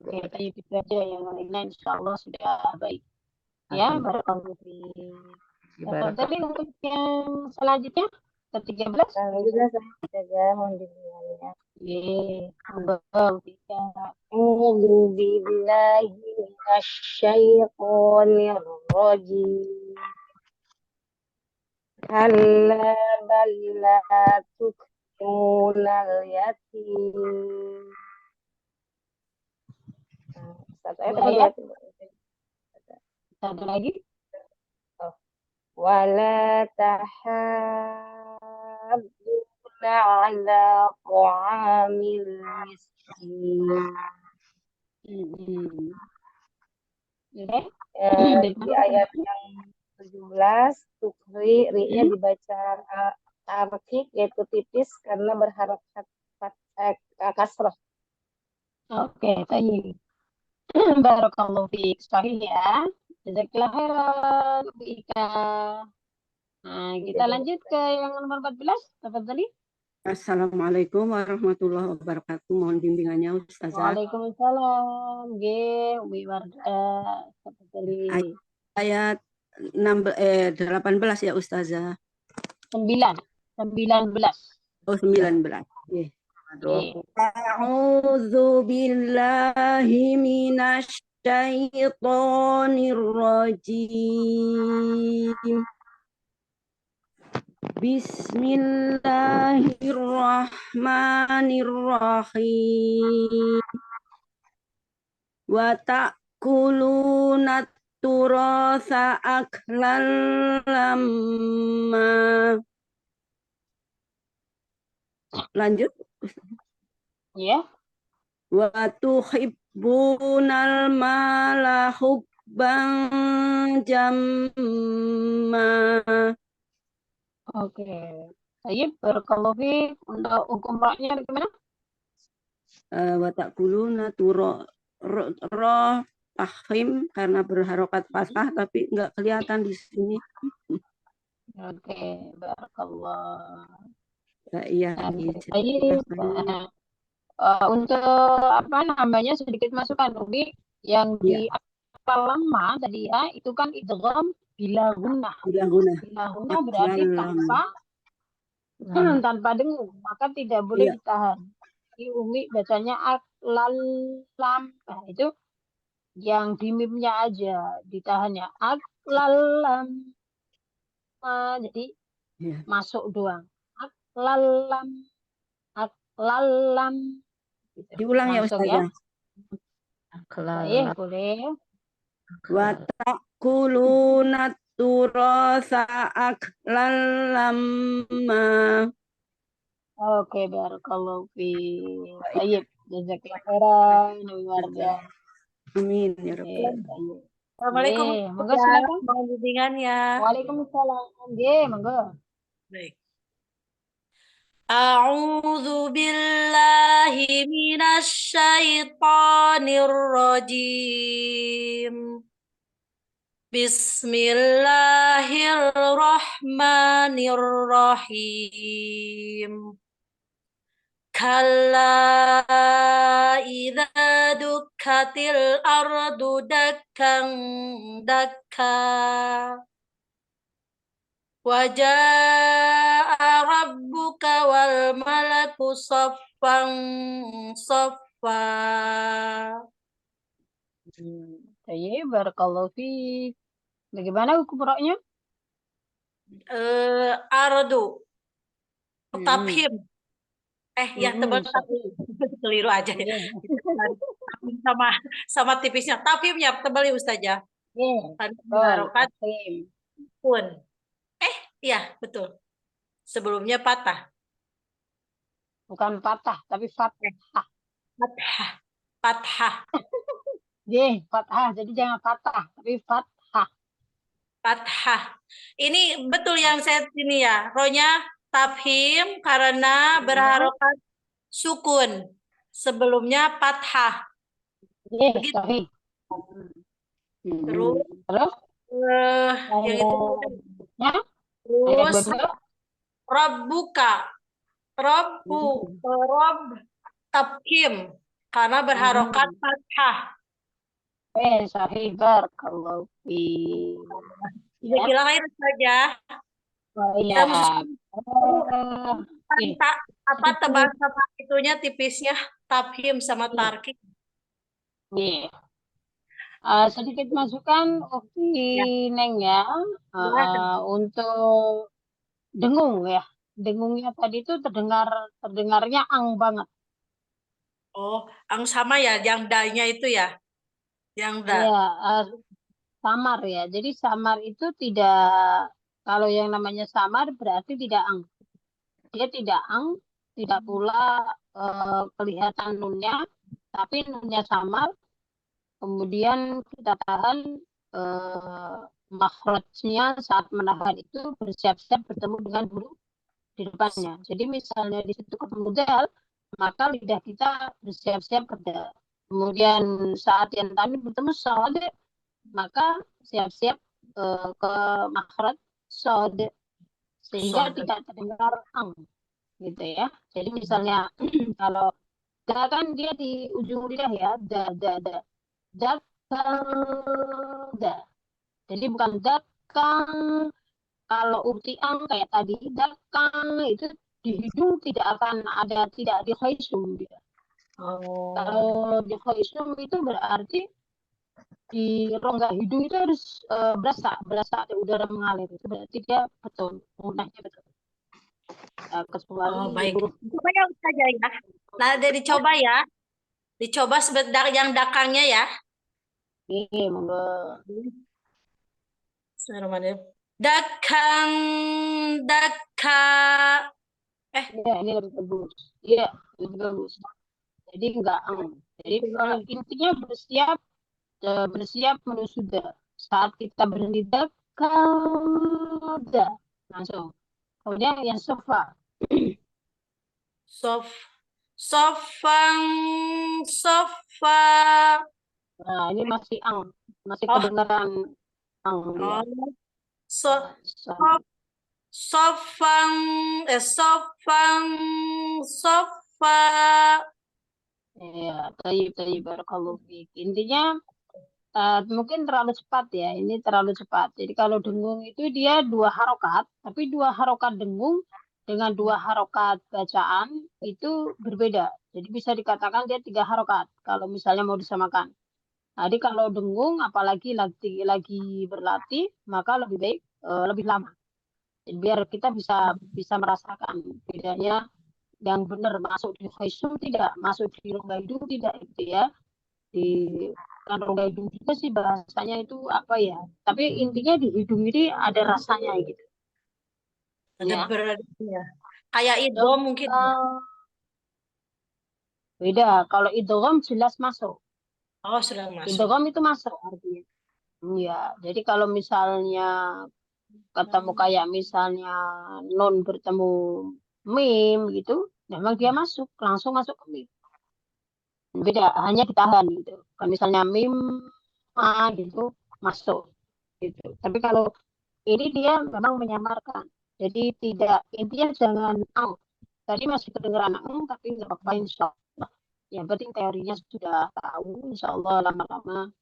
Oke, tadi itu aja yang lainnya insya Allah sudah baik. Ya, barakallahu fiik. Tadi untuk yang selanjutnya ke-13. Saja mohon dibimbingannya. A'udzu billahi minasyaitonir rajim. Kalla bal la tukrimuna al-yatim. Satu lagi. Wala tahadduna ala ta'amil miskin. Di ayat yang 17 tukri ri-nya dibaca tarkik yaitu tipis karena berharokat kasroh. Oke, baik. Barakallahu fiik. Sahih ya. Jazakallah khairan, Bu Ika. Nah, kita lanjut ke yang nomor 14. Tafadhali. Assalamualaikum warahmatullahi wabarakatuh. Mohon bimbingannya Ustazah. Waalaikumsalam. Umi Wardah. Tafadhali. Ayat 18 ya Ustazah. 19. Oh, 19. A'udzu billahi minasy syaitonir rajim. Bismillahirrahmanirrahim. Wa ta'kuluna turatsa aklan lamma. Lanjut. Ya. Wa tuhibbunal mala hubban jamma. Oke. Baik, barakallahu fiik. Untuk hukum roknya bagaimana? wa ta'kuluna ro tafkhim karena berharokat fathah tapi nggak kelihatan di sini. Oke, barakallah. Iya, Baik. Untuk apa namanya sedikit masukan Ubi yang di lama tadi ya itu kan idgham bila gunnah. Bila gunnah. Bila gunnah berarti tanpa dengung, maka tidak boleh ditahan. Di Umi bacanya aklalam. Nah, itu yang di mimnya aja ditahannya aklalam. Jadi masuk doang. Aklalam. Aklalam. Gitu. Diulang ya Langsung Ustazah. Baik, boleh. Wa ta'kuluna turasa aklan lamma. Oke, barakallahu fi. Baik, jazakallahu khairan warga. Amin ya rabbal. Assalamualaikum. Monggo silakan. Mohon bimbingannya. Waalaikumsalam. Nggih, monggo. Baik. A'udzu billahi minasy syaithanir rajim. Bismillahirrahmanirrahim. Kalla idza dukkatil ardu dakkan dakka. Waja'a rabbuka wal malaku saffan saffa. Baik, barakallahu fiik. Bagaimana hukum roknya? Ardu. Tafhim. Ya tebal tafhim. Keliru aja ya. Sama tipisnya. Tafhimnya tebal ya Ustazah. Tafhim. Pun. Iya, betul. Sebelumnya patah. Bukan patah, tapi fathah. Fathah. Fathah. Jadi jangan patah, tapi fathah. Fathah. Ini betul yang saya ini ya. Rohnya tafhim karena berharokat sukun. Sebelumnya fathah. Begitu. Terus yang itu terus Rabbuka. Rabb tafhim karena berharokat fathah. Sahih, barakallahu fiik. Gila air saja. Iya. Apa tebal sama itunya tipisnya tafhim sama tarkik. Sedikit masukan Ukti Neng ya, untuk dengung ya. Dengungnya tadi itu terdengarnya ang banget. Oh, ang sama ya, yang da-nya itu ya. Yang da. Iya, samar ya. Jadi samar itu tidak, kalau yang namanya samar berarti tidak ang. Dia tidak ang, tidak pula kelihatan nunnya, tapi nunnya samar. Kemudian kita tahan makhrajnya saat menahan itu bersiap-siap bertemu dengan huruf di depannya. Jadi misalnya di situ ketemu dal, maka lidah kita bersiap-siap ke dal. Kemudian saat yang tadi bertemu sod, maka siap-siap ke makhraj sod sehingga tidak terdengar ang, gitu ya. Jadi misalnya kalau da kan dia di ujung lidah ya, da. Da. Jadi bukan dakang. Kalau uktiang kayak tadi dakang itu di hidung tidak akan ada, tidak di khaisum dia. Kalau di khaisum itu berarti di rongga hidung itu harus berasa ada udara mengalir. Itu berarti dia betul, munahnya betul. Kecuali baik. Coba ya Ustazah ya. Nah, dicoba ya. Dicoba sebentar yang dakangnya ya. Iya, monggo. Bismillahirrahmanirrahim. Dakang, daka. Ya, ini lebih bagus. Iya, lebih bagus. Jadi enggak ang. Jadi intinya bersiap menuju da. Saat kita berhenti dakang, langsung. Kemudian yang sofa. Sofang, sofa. Nah, ini masih masih Oh, kedengaran dia. oh. So, So, sofang, sofang, sofa. ya, tadi barakallahu fiik. Intinya mungkin terlalu cepat ya. Ini terlalu cepat. Jadi kalau dengung itu dia 2 harokat, tapi 2 harokat dengung dengan 2 harokat bacaan itu berbeda. Jadi bisa dikatakan dia 3 harokat kalau misalnya mau disamakan. Jadi kalau dengung, apalagi lagi berlatih, maka lebih baik lebih lama. Jadi biar kita bisa merasakan bedanya yang benar masuk di khaysum tidak, masuk di rongga hidung tidak gitu ya. Di kan rongga hidung juga sih bahasanya itu apa ya? Tapi intinya di hidung ini ada rasanya gitu. Ada Ya. beratnya. Kayak idom mungkin. Beda. Kalau idgham jelas masuk. Oh, sudah masuk. Idgham itu masuk artinya. Ya, jadi kalau misalnya ketemu kayak misalnya nun bertemu mim gitu, memang dia langsung masuk ke mim. Beda, hanya ditahan gitu. Kalau misalnya mim a gitu masuk gitu. Tapi kalau ini dia memang menyamarkan. Jadi tidak, intinya jangan out. Tadi masih kedengeran tapi nggak apa-apa insya Allah. Yang penting teorinya sudah tahu, insya Allah lama-lama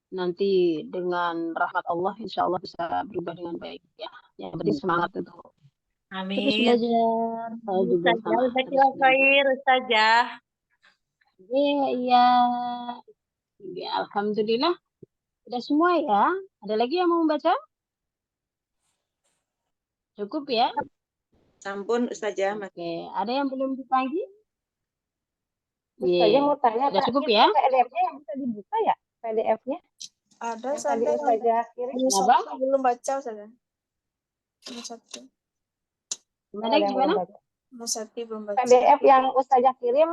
nanti dengan rahmat Allah insya Allah bisa berubah dengan baik ya. Yang penting semangat untuk terus Amin. belajar. Saya juga Ustazah, sama terus Ustazah belajar. khair, Ustazah. Iya. Ya, alhamdulillah sudah semua ya. Ada lagi yang mau membaca? Cukup ya? Sampun Ustazah. Oke, ada yang belum dipanggil? Ustazah mau tanya, Udah Kak, cukup itu ya? PDF-nya yang bisa dibuka ya? PDF-nya? Ada Yang tadi saya Ustazah kirim? Kenapa? belum baca saya. Musati. Gimana Ada yang belum gimana? baca. Musati belum baca. PDF yang Ustazah kirim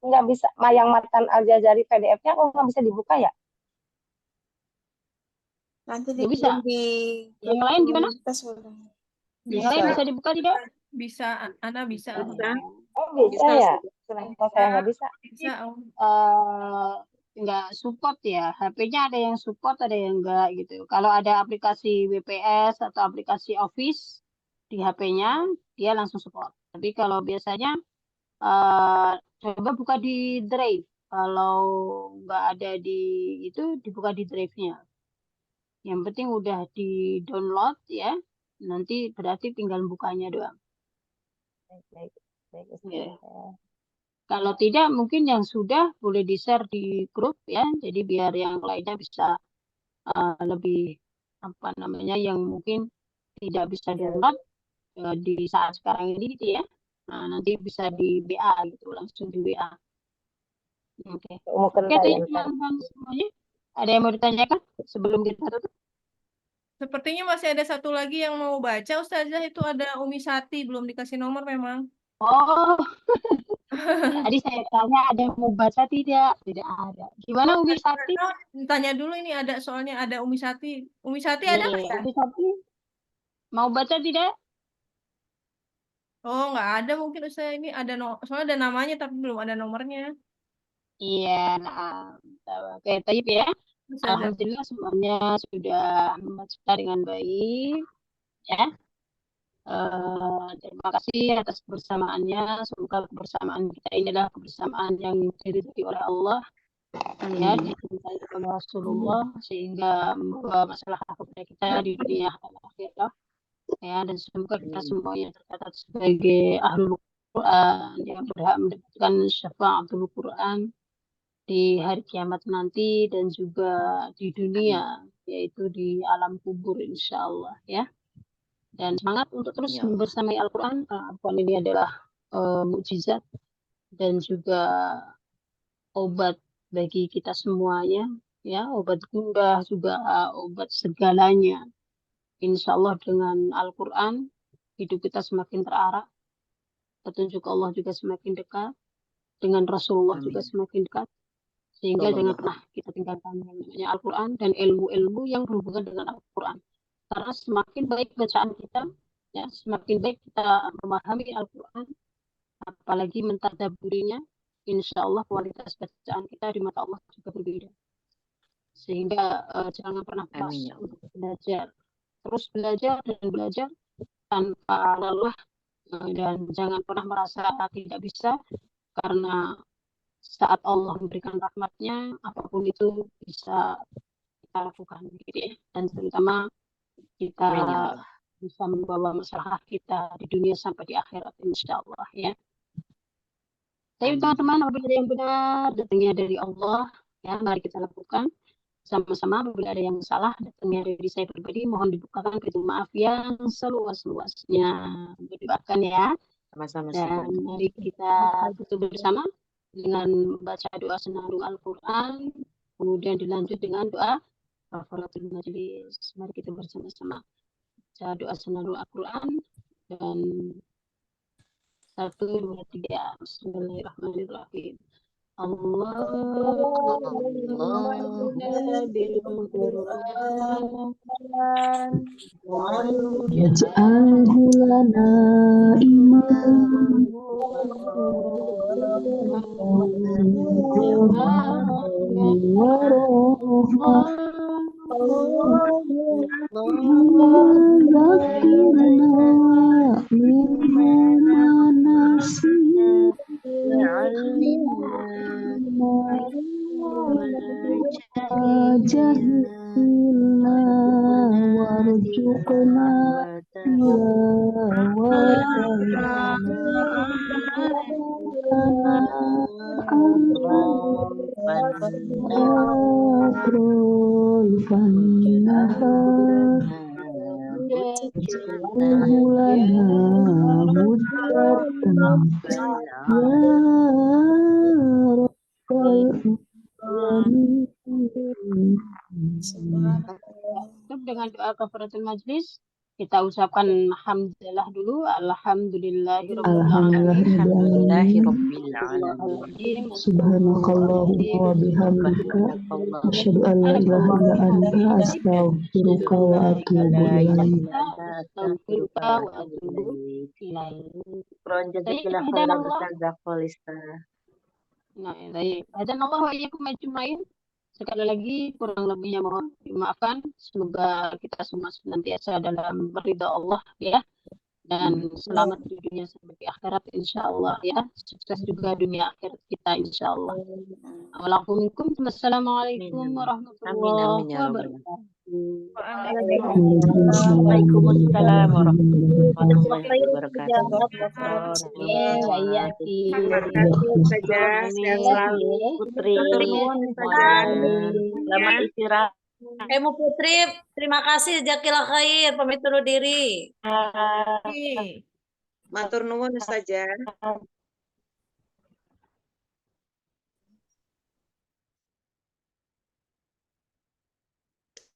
nggak bisa, yang Matan Al-Jazari PDF-nya kok nggak bisa dibuka ya? Nanti Nggak bisa. dikirim di Yang lain gimana? komunitas udah. Yang lain bisa dibuka tidak? Bisa, Ana bisa. Oh bisa ya? Kenapa saya nggak bisa? Bisa, Nggak support ya. HP-nya ada yang support, ada yang enggak gitu. Kalau ada aplikasi WPS atau aplikasi Office di HP-nya, dia langsung support. Tapi kalau biasanya coba buka di Drive. Kalau nggak ada di itu, dibuka di Drive-nya. Yang penting udah di download ya. Nanti berarti tinggal bukanya doang. Baik. Ya. Kalau tidak mungkin yang sudah boleh di-share di grup ya. Jadi biar yang lainnya bisa lebih apa namanya yang mungkin tidak bisa download di saat sekarang ini gitu ya. Nah, nanti bisa di WA gitu, langsung di WA. Oke. Oke, teman-teman semuanya. Ada yang mau ditanyakan sebelum kita tutup? Sepertinya masih ada satu lagi yang mau baca, Ustazah. Itu ada Umi Sati, belum dikasih nomor memang. Oh, tadi saya tanya ada yang mau baca tidak? Tidak ada. Gimana Umi Sati? Tanya dulu ini ada, soalnya ada Umi Sati. Umi Sati ada nggak ya? Umi Sati mau baca tidak? Oh, nggak ada mungkin Ustazah. Ini ada soalnya ada namanya tapi belum ada nomornya. Iya, nah, oke, Taib ya. Alhamdulillah semuanya sudah membaca dengan baik, ya. Terima kasih atas kebersamaannya. Semoga kebersamaan kita ini adalah kebersamaan yang diridhoi oleh Allah, ya, dicintai oleh Rasulullah, sehingga membawa masalah kepada kita di dunia dan akhirat, ya. Dan semoga kita semuanya tercatat sebagai ahlul Quran yang berhak mendapatkan syafaatul Quran di hari kiamat nanti dan juga di dunia, yaitu di alam kubur insya Allah ya. Dan semangat untuk terus membersamai Al-Quran. Al-Quran ini adalah mukjizat dan juga obat bagi kita semuanya ya, obat gundah juga obat segalanya. Insya Allah dengan Al-Quran hidup kita semakin terarah, petunjuk Allah juga semakin dekat, dengan Rasulullah juga semakin dekat. Sehingga jangan pernah kita tinggalkan yang namanya Al-Quran dan ilmu-ilmu yang berhubungan dengan Al-Quran. Karena semakin baik bacaan kita, ya, semakin baik kita memahami Al-Quran, apalagi mentadaburinya, insya Allah kualitas bacaan kita di mata Allah juga berbeda. Sehingga jangan pernah puas Amin ya Allah. untuk belajar, terus belajar dan belajar tanpa lelah, dan jangan pernah merasa tidak bisa, karena saat Allah memberikan rahmatnya, apapun itu bisa kita lakukan, gitu ya. Dan terutama kita Amin ya Allah. bisa membawa masalah kita di dunia sampai di akhirat, insya Allah ya. Tapi Amin. teman-teman, apabila ada yang benar datangnya dari Allah, ya mari kita lakukan sama-sama. Apabila ada yang salah datangnya dari saya pribadi, mohon dibukakan pintu maaf yang seluas-luasnya. Didoakan ya. Sama-sama Dan Ustazah. mari kita tutup bersama dengan membaca doa senandung Al-Quran, kemudian dilanjut dengan doa kafaratul majlis. Mari kita bersama-sama baca doa senandung Al-Quran, dan 1, 2, 3. Bismillahirrahmanirrahim. Allahumma bil Qur'an waj'alhu lana imaman wa rahmatan minhu manasih jahilna warzuqna Tutup dengan doa kafaratul majlis. Kita ucapkan hamdalah dulu. Alhamdulillahirobbilalamin. Subhanakallahumma wa bihamdika asyhadu an la ilaha illa anta astaghfiruka wa atubu ilaik. Jazakallah khairan Ustazah Khalista. Nah, baik. Hadanallahu wa iyyakum ajmain. Sekali lagi kurang lebihnya mohon dimaafkan. Semoga kita semua senantiasa dalam ridha Allah ya, dan selamat di dunia sampai di akhirat insya Allah ya. Sukses juga dunia akhirat kita insya Allah. Wassalamualaikum warahmatullahi wabarakatuh. Waalaikumsalam warahmatullahi wabarakatuh. Terima kasih saja. Sehat selalu. Putri. Selamat istirahat. Ibu Putri, terima kasih. Jazakallah khair. Pamit undur diri. Matur nuwun saja.